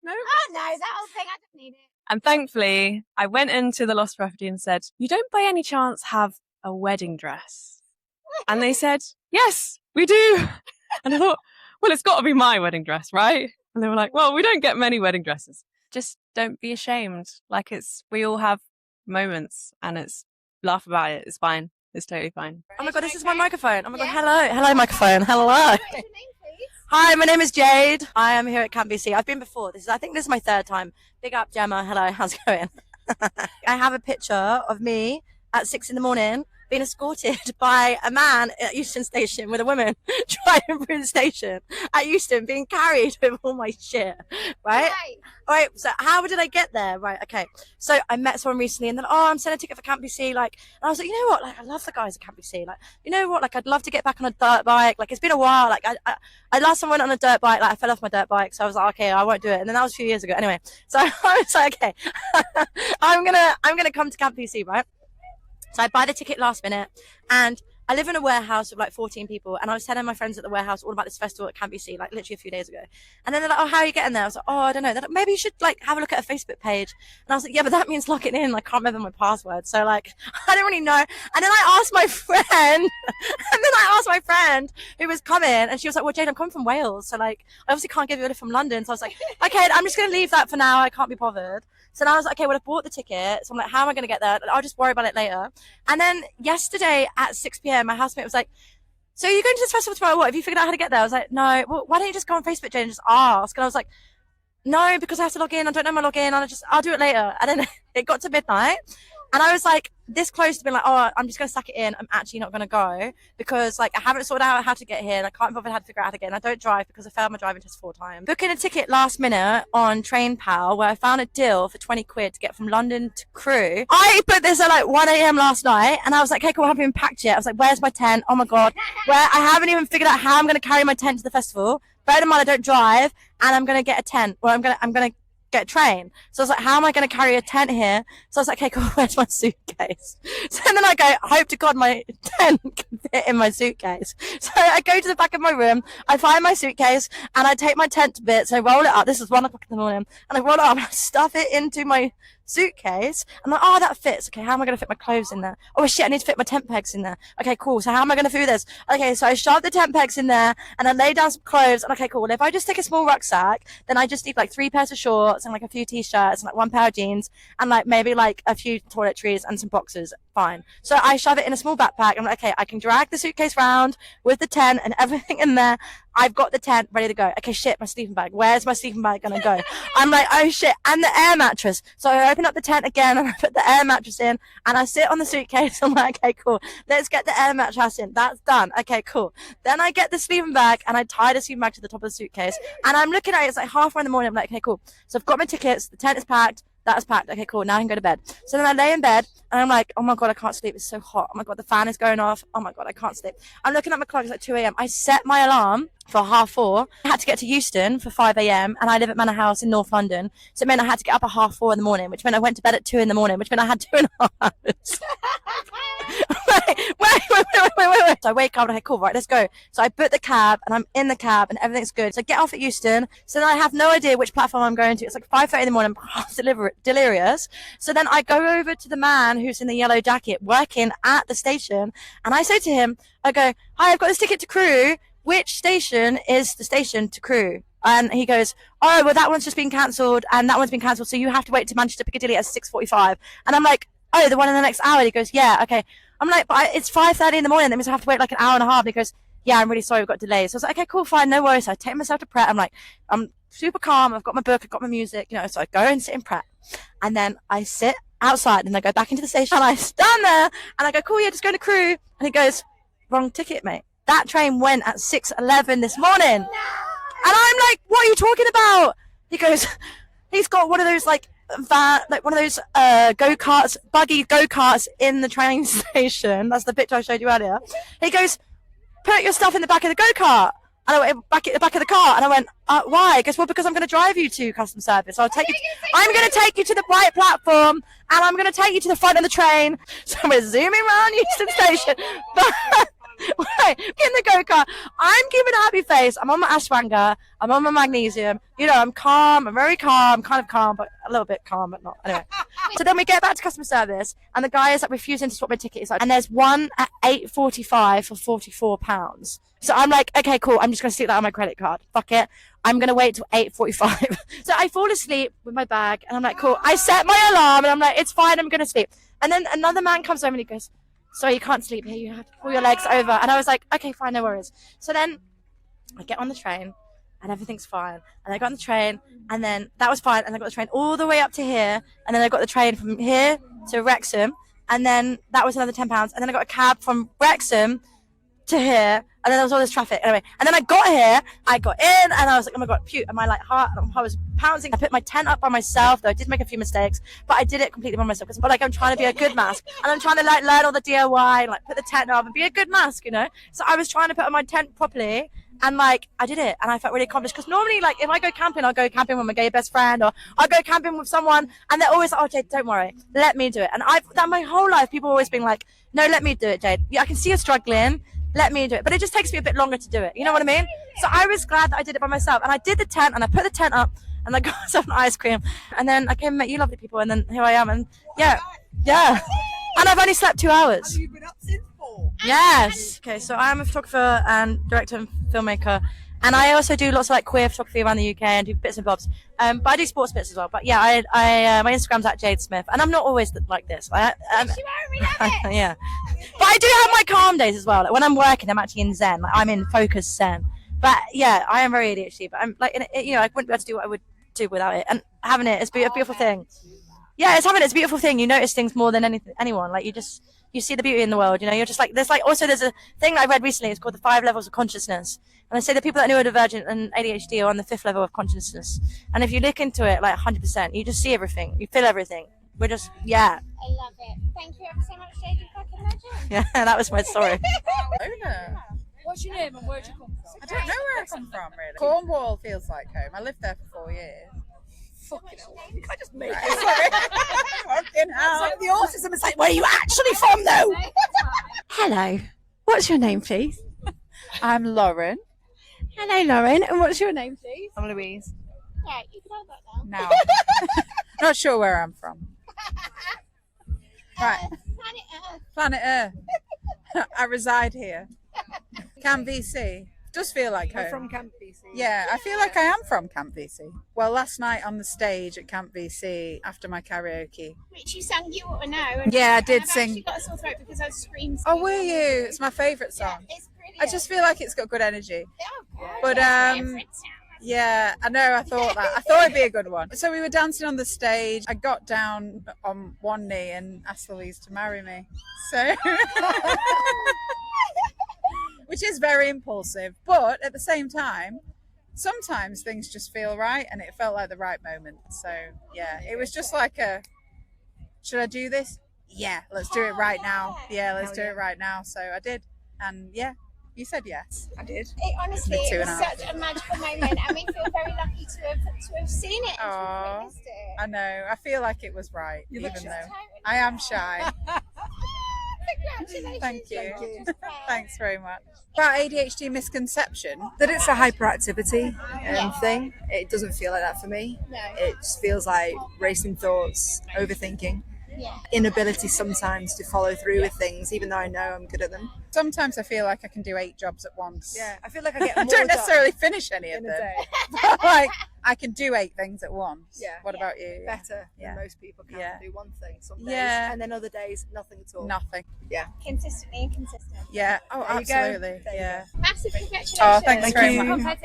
no? Oh no, that whole thing, I don't need it. And thankfully, I went into the Lost Property and said, you don't by any chance have a wedding dress? And they said, yes, we do. And I thought, well, it's got to be my wedding dress, right? And they were like, well, we don't get many wedding dresses. Just don't be ashamed. Like, we all have moments, and laugh about it. It's fine. It's totally fine. Oh my God, this is my microphone. Oh my God, hello microphone. Hello. Hi, my name is Jade. I am here at Camp BC. I've been before. I think this is my 3rd time. Big up, Gemma. Hello, how's it going? I have a picture of me at 6 a.m. being escorted by a man at Euston Station with a woman driving through the station at Euston, being carried with all my shit, right? Right, so how did I get there? Right, okay. So I met someone recently and then, I'm selling a ticket for Camp BC, and I was like, you know what? I love the guys at Camp BC. You know what? I'd love to get back on a dirt bike. It's been a while. I last time went on a dirt bike, I fell off my dirt bike, so I was like, okay, I won't do it. And then that was a few years ago. Anyway, so I was like, okay, I'm gonna come to Camp BC, right? So I buy the ticket last minute, and I live in a warehouse with 14 people, and I was telling my friends at the warehouse all about this festival at Camp BC, literally a few days ago. And then they're like, oh, how are you getting there? I was like, oh, I don't know. They're like, maybe you should have a look at a Facebook page. And I was like, yeah, but that means logging in. I can't remember my password. So I don't really know. And then I asked my friend, who was coming, and she was like, well, Jane, I'm coming from Wales. So I obviously can't give you a lift from London. So I was like, okay, I'm just going to leave that for now. I can't be bothered. So then I was like, okay, well, I've bought the ticket. So I'm like, how am I going to get there? I'll just worry about it later. And then yesterday at 6 p.m, my housemate was like, so you're going to this festival tomorrow? What? Have you figured out how to get there? I was like, no. Well, why don't you just go on Facebook, Jane, and just ask? And I was like, no, because I have to log in. I don't know my login. I'll do it later. And then it got to midnight, and I was like this close to being like, oh, I'm just going to stack it in. I'm actually not going to go because I haven't sorted out how to get here, and I can't bother how to figure out how to get in. I don't drive because I failed my driving test 4 times. Booking a ticket last minute on TrainPal, where I found a deal for 20 quid to get from London to Crewe. I put this at 1 a.m. last night, and I was like, okay, cool, I haven't even packed yet. I was like, where's my tent? Oh my God, I haven't even figured out how I'm going to carry my tent to the festival. Bear in mind, I don't drive, and I'm going to get a tent, or I'm going to get a train. So I was like, how am I going to carry a tent here? So I was like, okay, cool, where's my suitcase? So then I go, I hope to God my tent can fit in my suitcase. So I go to the back of my room, I find my suitcase, and I take my tent to bits, I roll it up. This is 1 o'clock in the morning, and I roll it up and I stuff it into my suitcase. I'm like, oh, that fits. Okay, how am I going to fit my clothes in there? Oh shit, I need to fit my tent pegs in there. Okay, cool. So how am I going to do this? Okay, so I shove the tent pegs in there, and I lay down some clothes. And okay, cool. Well, if I just take a small rucksack, then I just need 3 pairs of shorts and a few t-shirts and 1 pair of jeans and maybe a few toiletries and some boxes. Fine. So I shove it in a small backpack. I'm like, okay, I can drag the suitcase round with the tent and everything in there. I've got the tent ready to go. Okay, shit, my sleeping bag. Where's my sleeping bag gonna go? I'm like, oh shit, and the air mattress. So I open up the tent again and I put the air mattress in and I sit on the suitcase. I'm like, okay, cool. Let's get the air mattress in. That's done. Okay, cool. Then I get the sleeping bag and I tie the sleeping bag to the top of the suitcase. And I'm looking at it, it's like 1:30 in the morning. I'm like, okay, cool. So I've got my tickets, the tent is packed, that is packed. Okay, cool. Now I can go to bed. So then I lay in bed and I'm like, oh my God, I can't sleep. It's so hot. Oh my God, the fan is going off. Oh my God, I can't sleep. I'm looking at my clock. It's like 2 a.m. I set my alarm for 4:30. I had to get to Euston for 5 a.m. and I live at Manor House in North London. So it meant I had to get up at 4:30 in the morning, which meant I went to bed at 2 in the morning, which meant I had 2.5 hours. wait. So I wake up and I'm like, cool, right, let's go. So I book the cab and I'm in the cab and everything's good. So I get off at Euston. So then I have no idea which platform I'm going to. It's like 5:30 in the morning. I'm half delirious. So then I go over to the man who's in the yellow jacket working at the station. And I say to him, I go, hi, I've got this ticket to Crewe. Which station is the station to Crewe? And he goes, oh, well, that one's just been cancelled and that one's been cancelled. So you have to wait to Manchester Piccadilly at 6:45. And I'm like, oh, the one in the next hour. And he goes, yeah, okay. I'm like, but it's 5:30 in the morning. That means I have to wait like an hour and a half. And he goes, yeah, I'm really sorry, we've got delays. So I was like, okay, cool, fine, no worries. So I take myself to prep. I'm like, I'm super calm. I've got my book, I've got my music, you know. So I go and sit in prep. And then I sit outside and I go back into the station and I stand there and I go, cool, yeah, just going to Crewe. And he goes, wrong ticket, mate. That train went at 6:11 this morning. And I'm like, what are you talking about? He goes, he's got one of those like one of those go-karts, buggy go-karts in the train station. That's the picture I showed you earlier. He goes, put your stuff in the back of the go-kart. And I went, back at the back of the car. And I went, why? He goes, well, because I'm going to drive you to customer service. I'm going to take you to the right platform and I'm going to take you to the front of the train. So we're zooming around Euston Station. But right, in the go-kart, I'm giving a happy face. I'm on my ashwagandha. I'm on my magnesium. You know, I'm calm. I'm very calm. Kind of calm, but a little bit calm, but not. Anyway. So then we get back to customer service, and the guy is like refusing to swap my ticket. And there's one at 8:45 for £44. So I'm like, okay, cool. I'm just going to stick that on my credit card. Fuck it. I'm going to wait till 8:45. So I fall asleep with my bag, and I'm like, cool. I set my alarm, and I'm like, it's fine. I'm going to sleep. And then another man comes over, and he goes, sorry, you can't sleep here. You have to pull your legs over. And I was like, okay, fine, no worries. So then I get on the train and everything's fine. And I got on the train and then that was fine. And I got the train all the way up to here. And then I got the train from here to Wrexham. And then that was another £10. And then I got a cab from Wrexham to here. And then there was all this traffic. Anyway, and then I got here, I got in, and I was like, oh my God, phew. And my like heart, I was pouncing. I put my tent up by myself, though I did make a few mistakes, but I did it completely by myself. But like, I'm trying to be a good mask, and I'm trying to like learn all the DIY, and like put the tent up and be a good mask, you know? So I was trying to put on my tent properly, and like, I did it, and I felt really accomplished. Because normally, like, if I go camping, I'll go camping with my gay best friend, or I'll go camping with someone, and they're always like, oh, Jade, don't worry, let me do it. And I've done my whole life, people have always been like, no, let me do it, Jade. Yeah, I can see you're struggling. Let me do it. But it just takes me a bit longer to do it. You know what I mean? So I was glad that I did it by myself. And I did the tent and I put the tent up and I got myself an ice cream. And then I came and met you lovely people. And then here I am. And yeah. And I've only slept 2 hours. Have you been up since 4? Yes. Okay, so I'm a photographer and director and filmmaker. And I also do lots of like queer photography around the UK and do bits and bobs. But I do sports bits as well. But yeah, I my Instagram's at Jade Smith, and I'm not always like this. Yeah. But I do have my calm days as well. Like when I'm working, I'm actually in Zen. Like I'm in focus Zen. But yeah, I am very ADHD. But I'm like, you know, I wouldn't be able to do what I would do without it. And having it is a beautiful thing. Yeah, it's a beautiful thing. You notice things more than anyone. Like you see the beauty in the world. You know, you're just like there's a thing I read recently. It's called the 5 levels of consciousness. And I say the people that are neurodivergent and ADHD are on the 5th level of consciousness. And if you look into it like 100%, you just see everything. You feel everything. We're just, yeah. I love it. Thank you ever so much, Jade. You fucking legend. Yeah, that was my story. What's your name and where do you come from? I don't know where I come from, really. Cornwall feels like home. I lived there for 4 years. Fucking hell. I just made Right. it. Sorry. Fucking hell. Like the autism is like, where are you actually from, though? Hello. What's your name, please? I'm Lauren. Hello, Lauren. And what's your name, please? I'm Louise. Right, you can hold that now. Now. Not sure where I'm from. Right. Planet Earth. Planet Earth. I reside here. Camp VC. Does feel like home. We're from Camp VC. Yeah, I feel like I am from Camp VC. Well, last night on the stage at Camp VC after my karaoke. Which you sang You Ought to Know. And Yeah, I did I've sing. actually got a sore throat because I screamed. Oh, were you? It's my favourite song. Yeah, it's brilliant. I just feel like it's got good energy. But yeah, I know. I thought it'd be a good one. So we were dancing on the stage. I got down on one knee and asked Louise to marry me. So, which is very impulsive, but at the same time, sometimes things just feel right, and it felt like the right moment. So yeah, it was just like should I do this? Yeah, let's do it right now. Yeah, let's do it right now. So I did, and yeah. You said yes. I did. Honestly, it was such a magical moment, and we feel very lucky to have seen it and to have witnessed it. I know. I feel like it was right, even though I am shy. Congratulations. Thank you. Thanks very much. About ADHD misconception. That it's a hyperactivity thing. It doesn't feel like that for me. No. It just feels like racing thoughts, overthinking. Yeah. Inability sometimes to follow through with things, even though I know I'm good at them. Sometimes I feel like I can do 8 jobs at once. Yeah, I feel like I get I more don't necessarily done finish any of in a them. day. But like I can do 8 things at once. Yeah. What about you? Better Yeah. than most people can do one thing some days, Yeah. and then other days nothing at all. Nothing. Yeah. Consistently inconsistent. Yeah. Oh, There you go. absolutely. There you Yeah. Massive congratulations. Oh, thanks very much.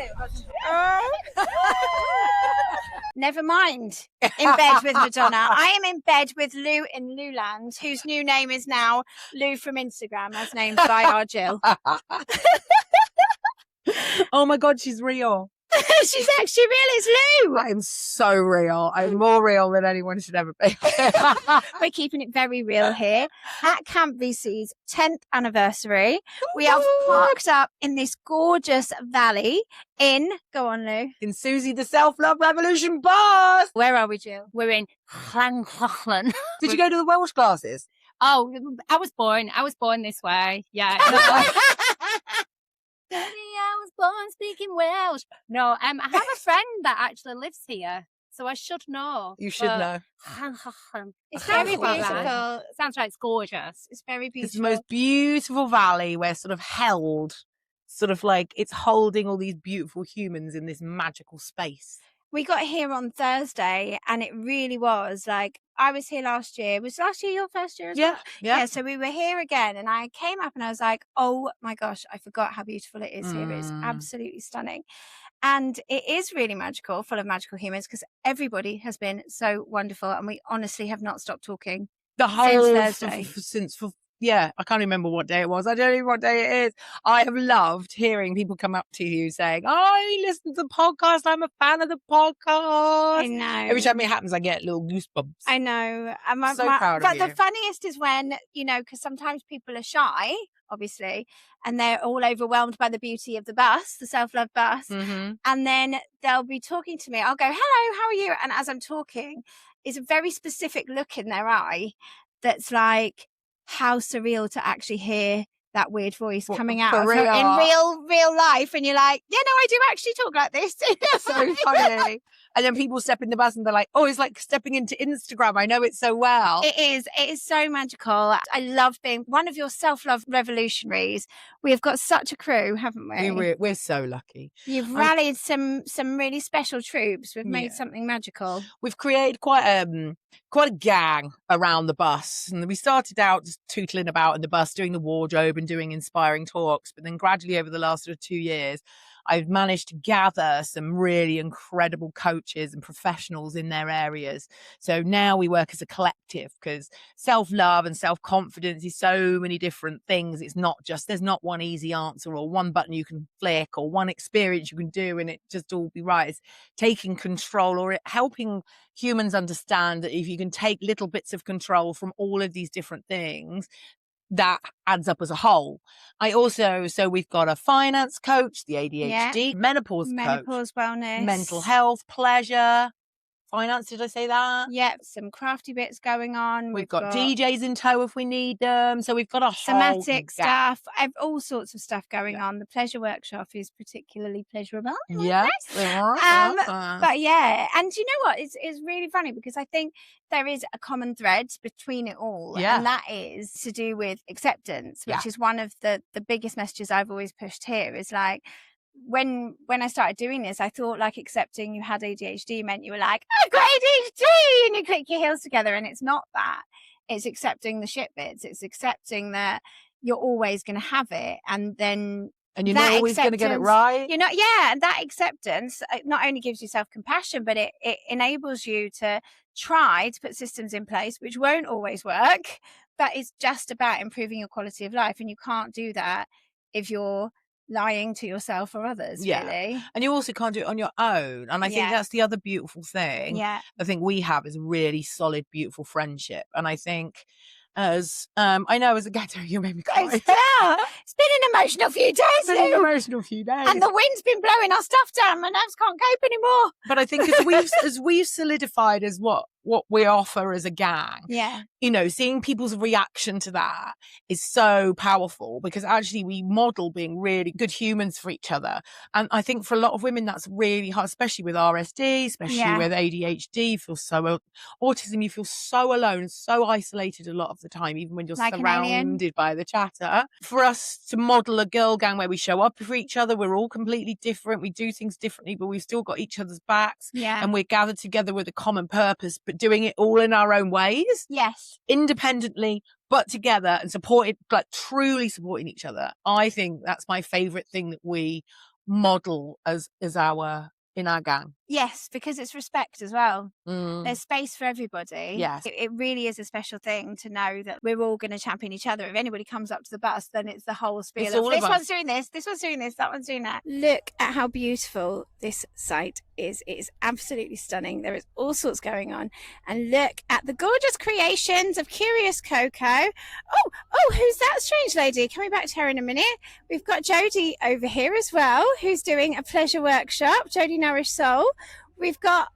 Never mind. In bed with Madonna. I am in bed with Lou in Llangollen, whose new name is now Lou from Instagram, as named by our Jill. Oh my God, she's real. She's actually real. It's Lou. I'm so real. I'm more real than anyone should ever be. We're keeping it very real here. At Camp VC's 10th anniversary, we are parked up in this gorgeous valley go on, Lou. In Susie the Self-Love Revolution bus. Where are we, Jill? We're in Llangollen. Did you go to the Welsh classes? Oh, I was born this way. Yeah. I was born speaking Welsh. No, I have a friend that actually lives here, so I should know. You should know. It's very beautiful. Sounds like it's gorgeous. It's very beautiful. It's the most beautiful valley where sort of held, sort of like it's holding all these beautiful humans in this magical space. We got here on Thursday, and it really was like, I was here last year. Was last year your first year as well? Yeah. So we were here again, and I came up and I was like, oh my gosh, I forgot how beautiful it is here. It's absolutely stunning. And it is really magical, full of magical humans, because everybody has been so wonderful, and we honestly have not stopped talking The whole since Thursday. Yeah, I can't remember what day it was. I don't even know what day it is. I have loved hearing people come up to you saying, I listen to the podcast. I'm a fan of the podcast. I know. Every time it happens, I get little goosebumps. I know. So proud of but you. the funniest is when, because sometimes people are shy, obviously, and they're all overwhelmed by the beauty of the bus, the self-love bus. Mm-hmm. And then they'll be talking to me. I'll go, hello, how are you? And as I'm talking, it's a very specific look in their eye that's like, how surreal to actually hear that weird voice coming out of her in real life, and you're like, yeah, no, I do actually talk like this. So funny. And then people step in the bus and they're like, oh, it's like stepping into Instagram. I know it so well. It is so magical. I love being one of your self-love revolutionaries. We have got such a crew, haven't we? We're so lucky. You've rallied some really special troops. We've made something magical. We've created quite a gang around the bus. And we started out just tootling about in the bus, doing the wardrobe and doing inspiring talks. But then gradually over the last sort of 2 years, I've managed to gather some really incredible coaches and professionals in their areas. So now we work as a collective, because self-love and self-confidence is so many different things. It's not just, there's not one easy answer or one button you can flick or one experience you can do and it just all be right. It's taking control, or helping humans understand that if you can take little bits of control from all of these different things, that adds up as a whole. So we've got a finance coach, the ADHD, menopause coach, wellness, mental health, pleasure, finance. Did I say that? Yep. Some crafty bits going on. We've got DJs in tow if we need them. So we've got a somatic stuff, all sorts of stuff going on. The pleasure workshop is particularly pleasurable. Yeah. But yeah, and you know what? It's really funny, because I think there is a common thread between it all, and that is to do with acceptance, which is one of the biggest messages I've always pushed here. Is like, when I started doing this, I thought like accepting you had ADHD meant you were like, I've got ADHD, and you click your heels together. And it's not that. It's accepting the shit bits. It's accepting that you're always going to have it, and then And you're that not always going to get it acceptance, right. You're not, yeah, and that acceptance not only gives you self-compassion, but it enables you to try to put systems in place which won't always work, but it's just about improving your quality of life. And you can't do that if you're lying to yourself or others, really. And you also can't do it on your own. And I think that's the other beautiful thing. Yeah. I think we have is a really solid, beautiful friendship. And I think as I know as a ghetto, you made me cry. It's been an emotional few days. It's been an emotional few days. And the wind's been blowing our stuff down. My nerves can't cope anymore. But I think as we've solidified as what we offer as a gang, seeing people's reaction to that is so powerful, because actually we model being really good humans for each other. And I think for a lot of women that's really hard, especially with RSD, especially with ADHD, autism, you feel so alone, so isolated a lot of the time, even when you're surrounded by the chatter. For us to model a girl gang where we show up for each other, we're all completely different, we do things differently, but we've still got each other's backs, and we're gathered together with a common purpose, but doing it all in our own ways. Yes. Independently, but together, and truly supporting each other. I think that's my favourite thing that we model as in our gang. Yes, because it's respect as well. There's space for everybody. Yes. It really is a special thing to know that we're all going to champion each other. If anybody comes up to the bus, then it's the whole spiel It's of all this of one's us. doing this one's doing this, that one's doing that. Look at how beautiful this site is. It is absolutely stunning. There is all sorts going on. And look at the gorgeous creations of Curious Coco. Oh, who's that strange lady? Coming back to her in a minute. We've got Jodie over here as well, who's doing a pleasure workshop. Jodie Nourish Soul. We've got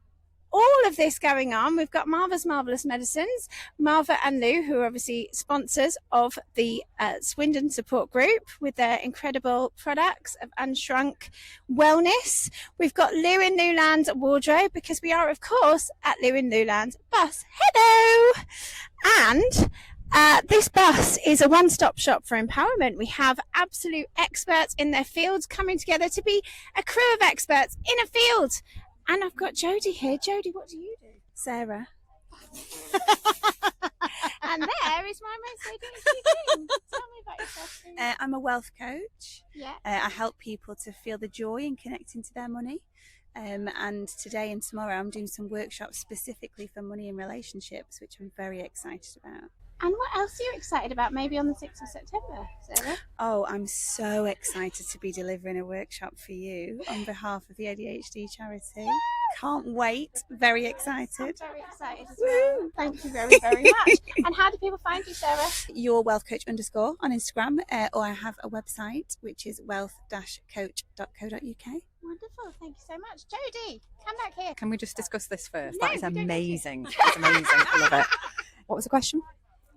all of this going on. We've got Marva's Marvellous Medicines, Marva and Lou, who are obviously sponsors of the Swindon Support Group with their incredible products of Unshrunk Wellness. We've got Lou in Newland's wardrobe, because we are, of course, at Lou in Newland's bus. Hello! And this bus is a one-stop shop for empowerment. We have absolute experts in their fields coming together to be a crew of experts in a field. And I've got Jodie here. Jodie, what do you do? Sarah. And there is my most ADHD thing. Tell me about yourself, please. I'm a wealth coach. Yeah. I help people to feel the joy in connecting to their money. And today and tomorrow I'm doing some workshops specifically for money and relationships, which I'm very excited about. And what else are you excited about, maybe on the 6th of September, Sarah? Oh, I'm so excited to be delivering a workshop for you on behalf of the ADHD charity. Can't wait. Very excited. I'm very excited as well. Thank you very, very much. And how do people find you, Sarah? Your Wealth Coach _ on Instagram, or I have a website which is wealth-coach.co.uk. Wonderful. Thank you so much. Jodie, come back here. Can we just discuss this first? No, That is we don't need to. amazing. That's amazing. I love it. What was the question?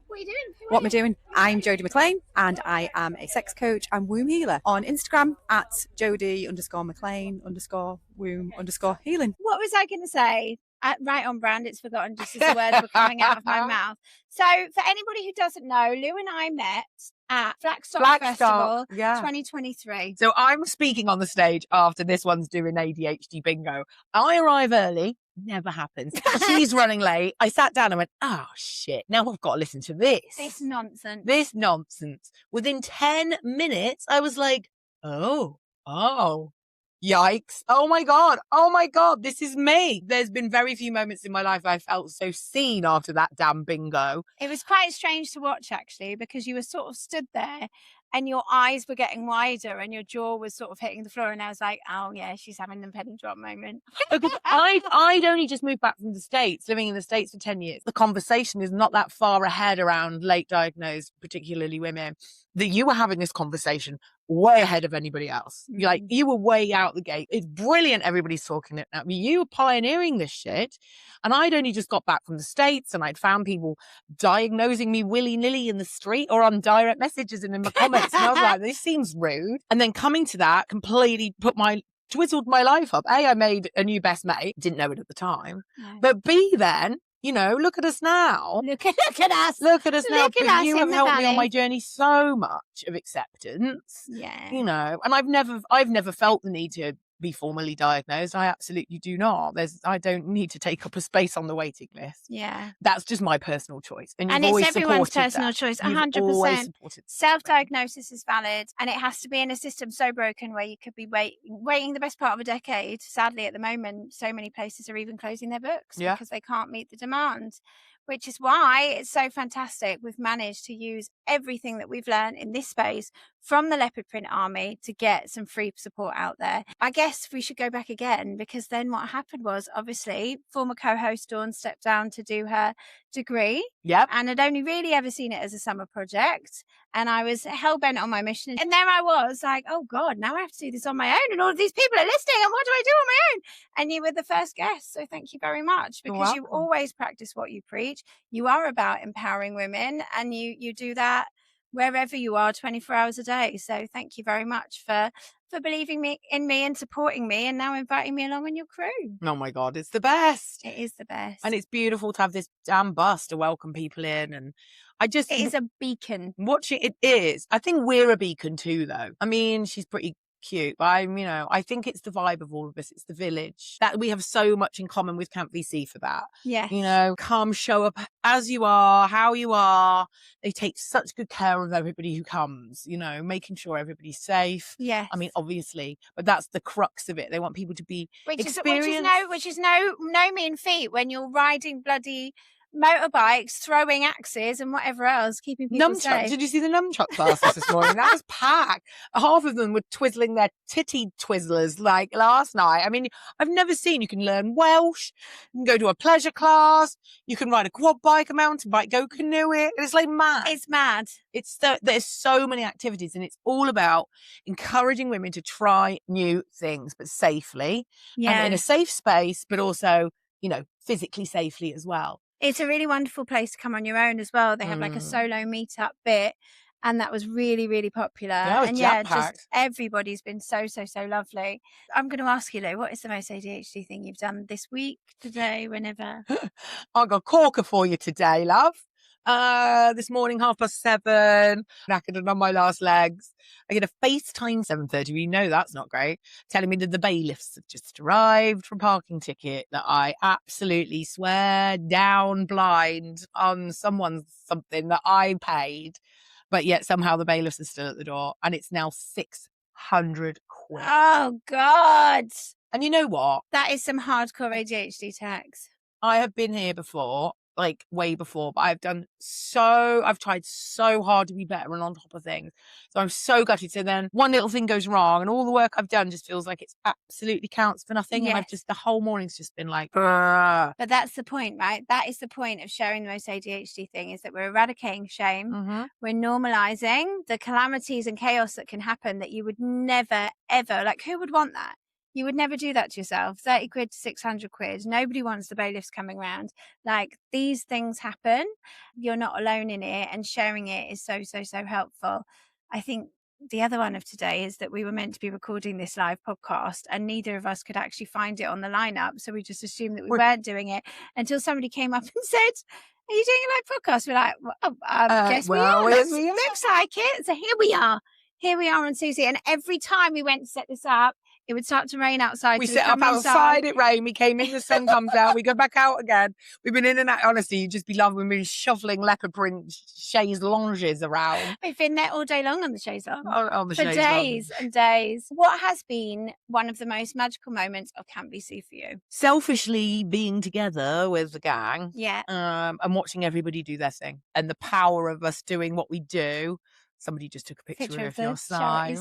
What are you doing? What am I doing? I'm Jodie McLean, and I am a sex coach and womb healer on Instagram at Jodie_McLean_womb_healing. What was I going to say? Right on brand, it's forgotten just as the words were coming out of my mouth. So, for anybody who doesn't know, Lou and I met at Blackstock Festival 2023. So I'm speaking on the stage after this one's doing ADHD bingo. I arrive early. Never happens. She's running late. I sat down and went, oh shit, now I've got to listen to this. This nonsense. This nonsense. Within 10 minutes, I was like, oh, yikes. Oh my God, this is me. There's been very few moments in my life I felt so seen after that damn bingo. It was quite strange to watch, actually, because you were sort of stood there and your eyes were getting wider and your jaw was sort of hitting the floor, and I was like, oh yeah, she's having the penny drop moment. Because I'd only just moved back from the States, living in the States for 10 years. The conversation is not that far ahead around late diagnosed, particularly women, that you were having this conversation way ahead of anybody else. Like, you were way out the gate. It's brilliant everybody's talking it now. You were pioneering this shit. And I'd only just got back from the States, and I'd found people diagnosing me willy-nilly in the street or on direct messages and in my comments. And I was like, this seems rude. And then coming to that completely twizzled my life up. A, I made a new best mate. Didn't know it at the time. No. But B, then, look at us now. Look at us. Look at us now. Look at us you have helped me on my journey so much of acceptance. Yeah. And I've never felt the need to be formally diagnosed. I absolutely do not. I don't need to take up a space on the waiting list. Yeah. That's just my personal choice. And And you've it's always everyone's supported personal that. choice, You've always 100%. supported that. Self-diagnosis is valid, and it has to be in a system so broken where you could be waiting the best part of a decade. Sadly, at the moment, so many places are even closing their books because they can't meet the demand, which is why it's so fantastic. We've managed to use everything that we've learned in this space from the leopard print army to get some free support out there. I guess we should go back again, because then what happened was, obviously, former co-host Dawn stepped down to do her degree. Yep. And I'd only really ever seen it as a summer project. And I was hell-bent on my mission. And there I was like, oh God, now I have to do this on my own. And all of these people are listening. And what do I do on my own? And you were the first guest. So thank you very much, because you always practice what you preach. You are about empowering women, and you do that wherever you are 24 hours a day. So thank you very much for believing in me and supporting me, and now inviting me along on your crew. Oh my God, it's the best. It is the best. And it's beautiful to have this damn bus to welcome people in. And it is a beacon. Watching it is. I think we're a beacon too, though. I mean, she's pretty cute, but I think it's the vibe of all of us. It's the village that we have so much in common with Camp VC for that. Yeah. Come show up as you are, how you are. They take such good care of everybody who comes, making sure everybody's safe. Yeah. I mean, obviously, but that's the crux of it. They want people to be experienced. Which is no mean feat when you're riding bloody motorbikes, throwing axes and whatever else, keeping people safe. Did you see the nunchuck classes this morning? That was packed. Half of them were twizzling their titty twizzlers like last night. I mean, I've never seen. You can learn Welsh, you can go to a pleasure class, you can ride a quad bike, a mountain bike, go canoeing. It's like mad. It's mad. There's so many activities, and it's all about encouraging women to try new things, but safely, and in a safe space, but also, physically safely as well. It's a really wonderful place to come on your own as well. They have like a solo meetup bit, and that was really, really popular. Yeah, just everybody's been so lovely. I'm going to ask you, Lou, what is the most ADHD thing you've done this week, today, whenever? I got a corker for you today, love. This morning, 7:30, knackered and on my last legs. I get a FaceTime 7:30. We know that's not great. Telling me that the bailiffs have just arrived for a parking ticket that I absolutely swear down blind on something that I paid, but yet somehow the bailiffs are still at the door, and it's now 600 quid. Oh God! And you know what? That is some hardcore ADHD tax. I have been here before. Like way before, but I've tried so hard to be better and on top of things. So I'm so gutted. So then one little thing goes wrong, and all the work I've done just feels like it's absolutely counts for nothing. Yes. And the whole morning's just been like, Grr. But that's the point, right? That is the point of sharing the Most ADHD Thing, is that we're eradicating shame. Mm-hmm. We're normalizing the calamities and chaos that can happen that you would never, ever, who would want that? You would never do that to yourself. 30 quid to 600 quid. Nobody wants the bailiffs coming round. These things happen. You're not alone in it, and sharing it is so helpful. I think the other one of today is that we were meant to be recording this live podcast, and neither of us could actually find it on the lineup. So we just assumed that we weren't doing it until somebody came up and said, are you doing a live podcast? We're like, guess we are. Looks like it. So here we are. Here we are on Susie. And every time we went to set this up, it would start to rain outside. We set up outside, it rained, we came in, the sun comes out, we go back out again. We've been in and out. Honestly, you'd just be loving. We've been shuffling leopard print chaise longes around. We've been there all day long on the chaise longue. On the for chaise days longue. And days. What has been one of the most magical moments of Camp VC for you? Selfishly being together with the gang. Yeah. And watching everybody do their thing. And the power of us doing what we do. Somebody just took a picture of your sign.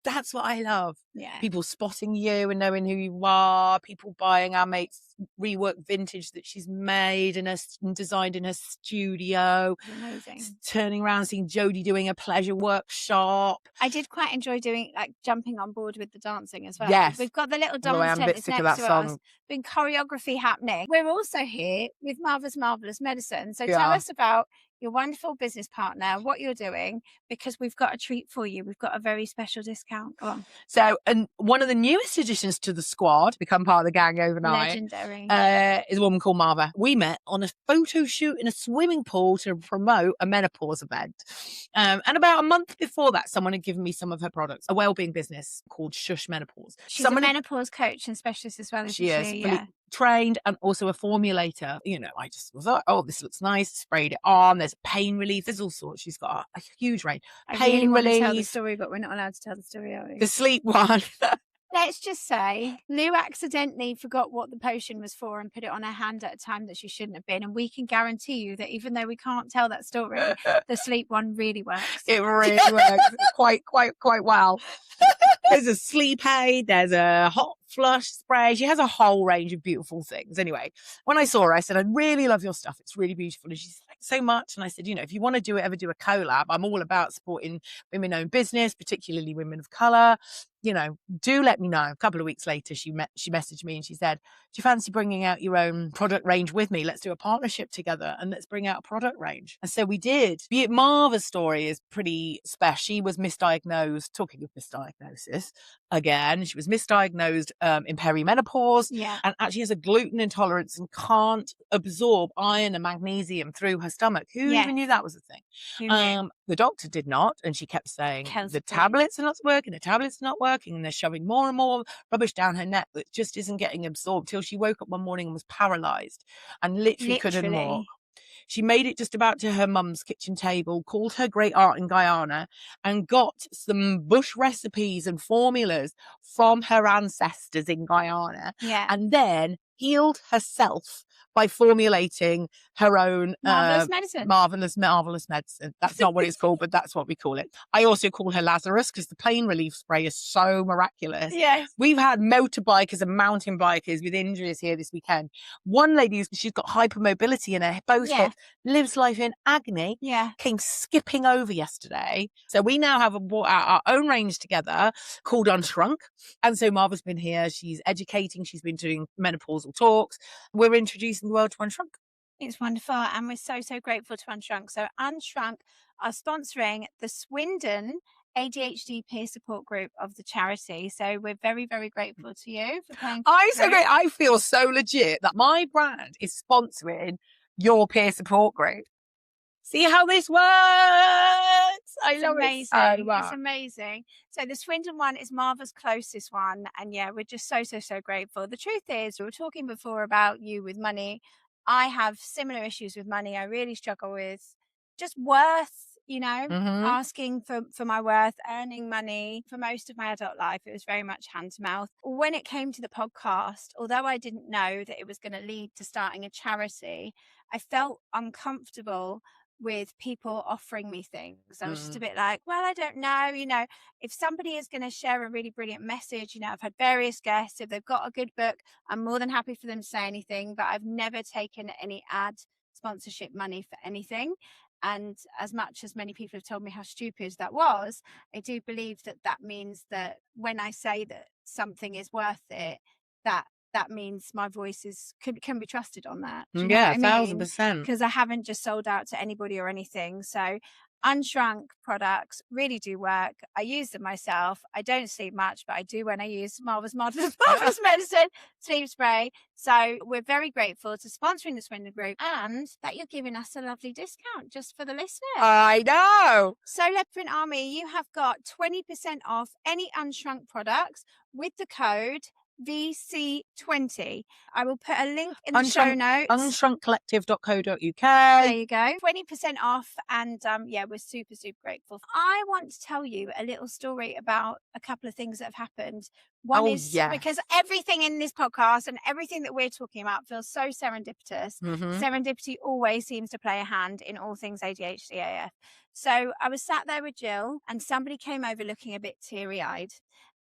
That's what I love. Yeah. People spotting you and knowing who you are. People buying our mate's rework vintage that she's made and designed in her studio. Amazing. Turning around, seeing Jodie doing a pleasure workshop. I did quite enjoy doing jumping on board with the dancing as well. Yes. We've got the little dance tent that's next to us. Been choreography happening. We're also here with Marva's Marvellous Medicine. So tell us about your wonderful business partner, what you're doing, because we've got a treat for you. We've got a very special discount. Go on. So, and one of the newest additions to the squad, become part of the gang overnight. Legendary. Very. Is a woman called Marva. We met on a photo shoot in a swimming pool to promote a menopause event. And about a month before that, someone had given me some of her products, a wellbeing business called Shush Menopause. She's a menopause coach and specialist as well, isn't She is she? fully trained and also a formulator. You know, I just was like, oh, this looks nice. Sprayed it on. There's pain relief. There's all sorts. She's got a huge range. I Pain really want relief. to tell the story, but we're not allowed to tell the story, are we? The sleep one. Let's just say Lou accidentally forgot what the potion was for and put it on her hand at a time that she shouldn't have been. And we can guarantee you that even though we can't tell that story, the sleep one really works. It really works quite well. There's a sleep aid. There's a hot flush spray. She has a whole range of beautiful things. Anyway, when I saw her, I said, I really love your stuff. It's really beautiful. And she said, thanks so much. And I said, you know, if you want to do it, ever do a collab, I'm all about supporting women-owned business, particularly women of colour. You know, do let me know. A couple of weeks later, she messaged me and she said, do you fancy bringing out your own product range with me? Let's do a partnership together and let's bring out a product range. And so we did. Marva's story is pretty special. She was misdiagnosed, talking of misdiagnosis again, she was misdiagnosed in perimenopause and actually has a gluten intolerance and can't absorb iron and magnesium through her stomach. Who even knew that was a thing? The doctor did not, and she kept saying the tablets are not working, the tablets are not working, and they're shoving more and more rubbish down her neck that just isn't getting absorbed till she woke up one morning and was paralyzed and literally couldn't walk. She made it just about to her mum's kitchen table, called her great aunt in Guyana, and got some bush recipes and formulas from her ancestors in Guyana. And then healed herself by formulating her own marvelous medicine. Marvelous medicine. That's not what it's called, but that's what we call it. I also call her Lazarus because the pain relief spray is so miraculous. Yes. We've had motorbikers and mountain bikers with injuries here this weekend. One lady, she's got hypermobility in her both hips, lives life in agony, came skipping over yesterday. So we now have brought out our own range together called Unshrunk. And so Marva's been here. She's educating. She's been doing menopausal talks. We're introducing the world to Unshrunk. It's wonderful, and we're so grateful to Unshrunk. So Unshrunk are sponsoring the Swindon ADHD peer support group of the charity. So we're very grateful to you for playing. I'm so great. I feel so legit that my brand is sponsoring your peer support group. See how this works? I love it so much. It's amazing. So the Swindon one is Marva's closest one. And we're just so grateful. The truth is, we were talking before about you with money. I have similar issues with money. I really struggle with just worth, you know, asking for my worth, earning money. For most of my adult life, it was very much hand to mouth. When it came to the podcast, although I didn't know that it was going to lead to starting a charity, I felt uncomfortable with people offering me things. I was just a bit like, well, I don't know, you know, if somebody is going to share a really brilliant message, you know, I've had various guests, if they've got a good book, I'm more than happy for them to say anything, but I've never taken any ad sponsorship money for anything. And as much as many people have told me how stupid that was, I do believe that means that when I say that something is worth it, that means my voice can be trusted on that. Do you know what I mean? 1,000%. Because I haven't just sold out to anybody or anything. So Unshrunk products really do work. I use them myself. I don't sleep much, but I do when I use Marva's medicine sleep spray. So we're very grateful to sponsoring the Swindon Group and that you're giving us a lovely discount just for the listeners. I know. So Leopard Army, you have got 20% off any Unshrunk products with the code VC20. I will put a link in the show notes. Unshrunkcollective.co.uk. There you go. 20% off. And we're super grateful. I want to tell you a little story about a couple of things that have happened. One is because everything in this podcast and everything that we're talking about feels so serendipitous. Serendipity always seems to play a hand in all things ADHD AF. So I was sat there with Jill and somebody came over looking a bit teary-eyed.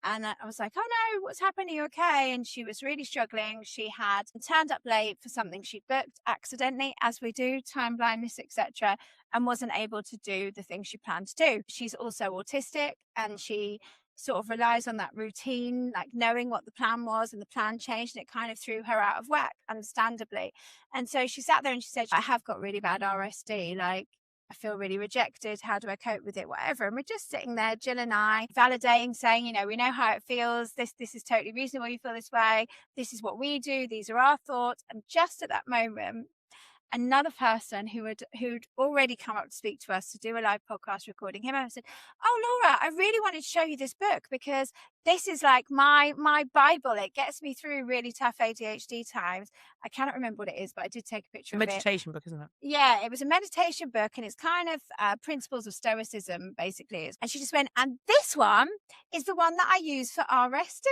And I was like, oh no, what's happened? Are you okay? And she was really struggling. She had turned up late for something she'd booked accidentally, as we do, time blindness, etc., and wasn't able to do the thing she planned to do. She's also autistic and she sort of relies on that routine, like knowing what the plan was, and the plan changed and it kind of threw her out of whack, understandably. And so she sat there and she said, I have got really bad RSD, like I feel really rejected. How do I cope with it? Whatever. And we're just sitting there, Jill and I, validating, saying, you know, we know how it feels. This is totally reasonable. You feel this way. This is what we do. These are our thoughts. And just at that moment, another person who'd already come up to speak to us to do a live podcast recording him, and said, "Oh, Laura, I really wanted to show you this book because this is like my Bible. It gets me through really tough ADHD times." I cannot remember what it is, but I did take a picture of it. Meditation book, isn't it? Yeah, it was a meditation book, and it's kind of principles of stoicism, basically. And she just went, "And this one is the one that I use for RSD."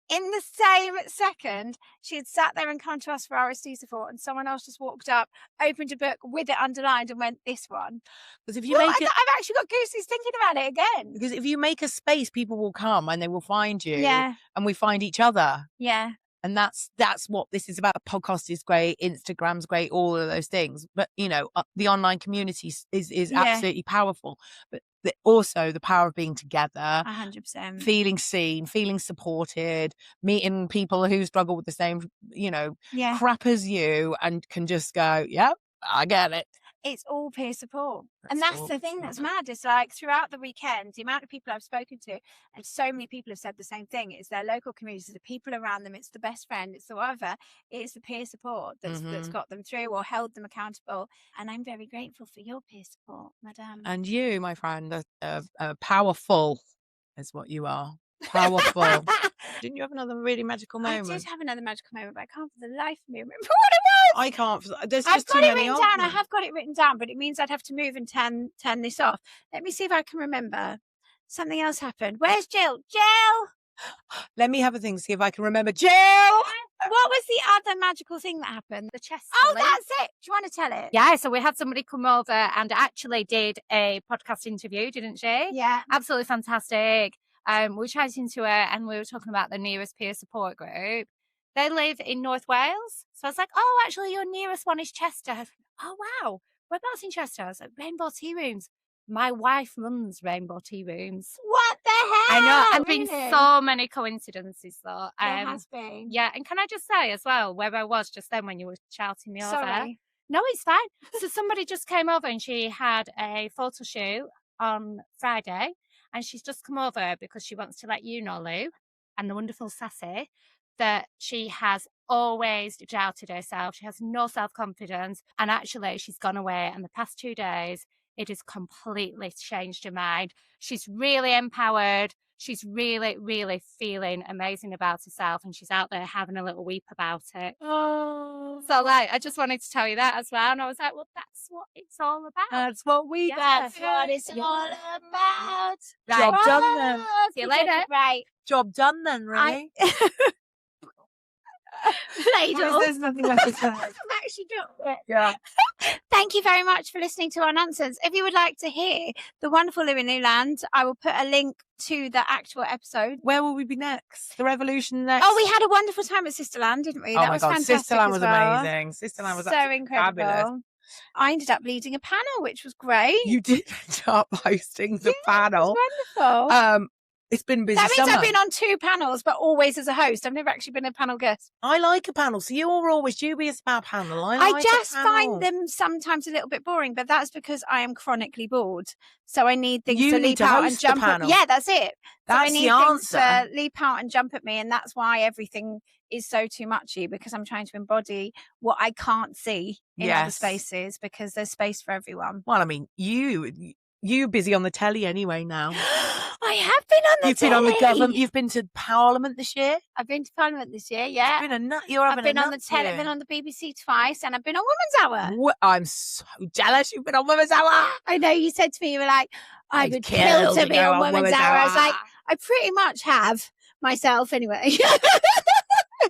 In the same second, she had sat there and come to us for RSD support, and someone else just walked up, opened a book with it underlined, and went, "This one." Because if you I've actually got goosies thinking about it again. Because if you make a space, people will come and they will find you. Yeah. And we find each other. Yeah. And that's what this is about. The podcast is great, Instagram's great, all of those things. But you know, the online community is absolutely powerful. But also the power of being together, 100%, feeling seen, feeling supported, meeting people who struggle with the same, you know, crap as you, and can just go, "Yep, I get it." It's all peer support. And that's the thing that's mad. It's like throughout the weekend, the amount of people I've spoken to, and so many people have said the same thing. It's their local communities, the people around them. It's the best friend. It's the whatever. It's the peer support that's got them through or held them accountable. And I'm very grateful for your peer support, madam. And you, my friend, are powerful is what you are. Powerful. Didn't you have another really magical moment? I did have another magical moment, but I can't for the life of me remember what it was. I can't. There's I've just got too it many written of down. them. I have got it written down, but it means I'd have to move and turn this off. Let me see if I can remember. Something else happened. Where's Jill? Jill! Let me have a think, see if I can remember. Jill! What was the other magical thing that happened? The chest. Oh, that's it. Do you want to tell it? Yeah, so we had somebody come over and actually did a podcast interview, didn't she? Yeah. Absolutely fantastic. We were chatting to her and we were talking about the nearest peer support group. They live in North Wales. So I was like, "Oh, actually, your nearest one is Chester." I was like, "Oh, wow. Whereabouts in Chester?" I was like, "Rainbow Tea Rooms." My wife runs Rainbow Tea Rooms. What the hell? I know. And Really? been so many coincidences, though. There has been. Yeah. And can I just say as well, where I was just then when you were shouting me over? Sorry. No, it's fine. So somebody just came over and she had a photo shoot on Friday. And she's just come over because she wants to let you know, Lou, and the wonderful Sassy, that she has always doubted herself. She has no self-confidence. And actually, she's gone away. And the past 2 days, it has completely changed her mind. She's really empowered. She's really, really feeling amazing about herself. And she's out there having a little weep about it. Oh. So, like, I just wanted to tell you that as well. And I was like, well, that's what it's all about. That's what we That's what it's all about. Job done then. See you later. Right. Job done then, really. Ladle. There's nothing left to say. I've actually got it. Yeah. Thank you very much for listening to our nonsense. If you would like to hear the wonderful Lou in Newland, I will put a link to the actual episode. Where will we be next? The Revolution next? Oh, we had a wonderful time at Sisterland, didn't we? Oh That my was God, fantastic. Sisterland as was well. amazing. Sisterland was so absolutely incredible. fabulous. I ended up leading a panel, which was great. You did end up hosting the panel. Wonderful. It's been a busy That means summer. I've been on 2 panels, but always as a host. I've never actually been a panel guest. I like a panel. So you're always dubious about a panel. I I like just a panel. find them sometimes a little bit boring, but that's because I am chronically bored. So I need things You to need leap to out and host the jump at panel. me. Yeah, that's it. So I That's need the things to answer. leap out and jump at me, and that's why everything is so too muchy, because I'm trying to embody what I can't see in other Yes. spaces, because there's space for everyone. Well, I mean, you busy on the telly anyway now. I have been on the You've been on the telly. government. You've been to Parliament this year. I've been to Parliament this year, yeah. You've been a nut. You're I've having been a on the nuts telly, year. been on the BBC twice, and I've been on Women's Hour. I'm so jealous. You've been on Women's Hour. I know you said to me, you were like, I I'd would kill kill to to be go on on Women's Women's Hour. I was Hour. like, I pretty much have myself anyway.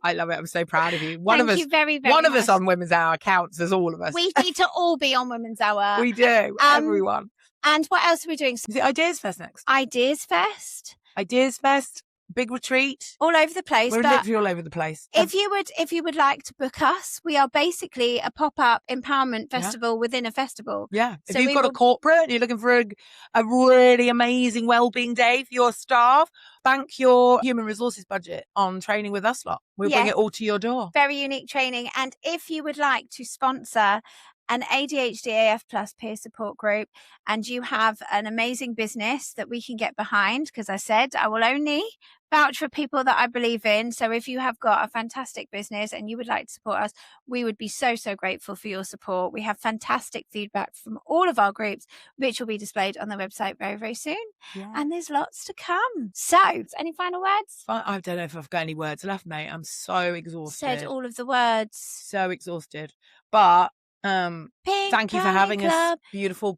I love it. I'm so proud of you. One Thank of us, you very, very one of us much. on Women's Hour counts as all of us. We need to all be on Women's Hour. We do. Everyone. And what else are we doing? Is it Ideas Fest next? Ideas Fest. Ideas Fest. Big retreat. All over the place. We're but literally all over the place. if you would like to book us, we are basically a pop-up empowerment festival within a festival. Yeah. If So you've we got a will- corporate and you're looking for a really amazing wellbeing day for your staff, bank your human resources budget on training with us lot. We'll bring Yeah. it all to your door. Very unique training. And if you would like to sponsor an ADHD AF Plus peer support group, and you have an amazing business that we can get behind, because I said I will only vouch for people that I believe in. So if you have got a fantastic business and you would like to support us, we would be so grateful for your support. We have fantastic feedback from all of our groups, which will be displayed on the website very soon. Yeah. And there's lots to come. So any final words? I don't know if I've got any words left, mate. I'm so exhausted. Said all of the words. So exhausted. But Pink thank you for County having us. Club.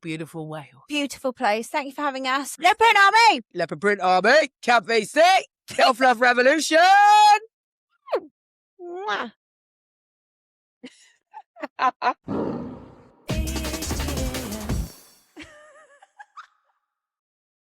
Beautiful Wales. Beautiful place. Thank you for having us. Leopard Army. Leopard Print Army. Camp VC. Self-love revolution. Mwah.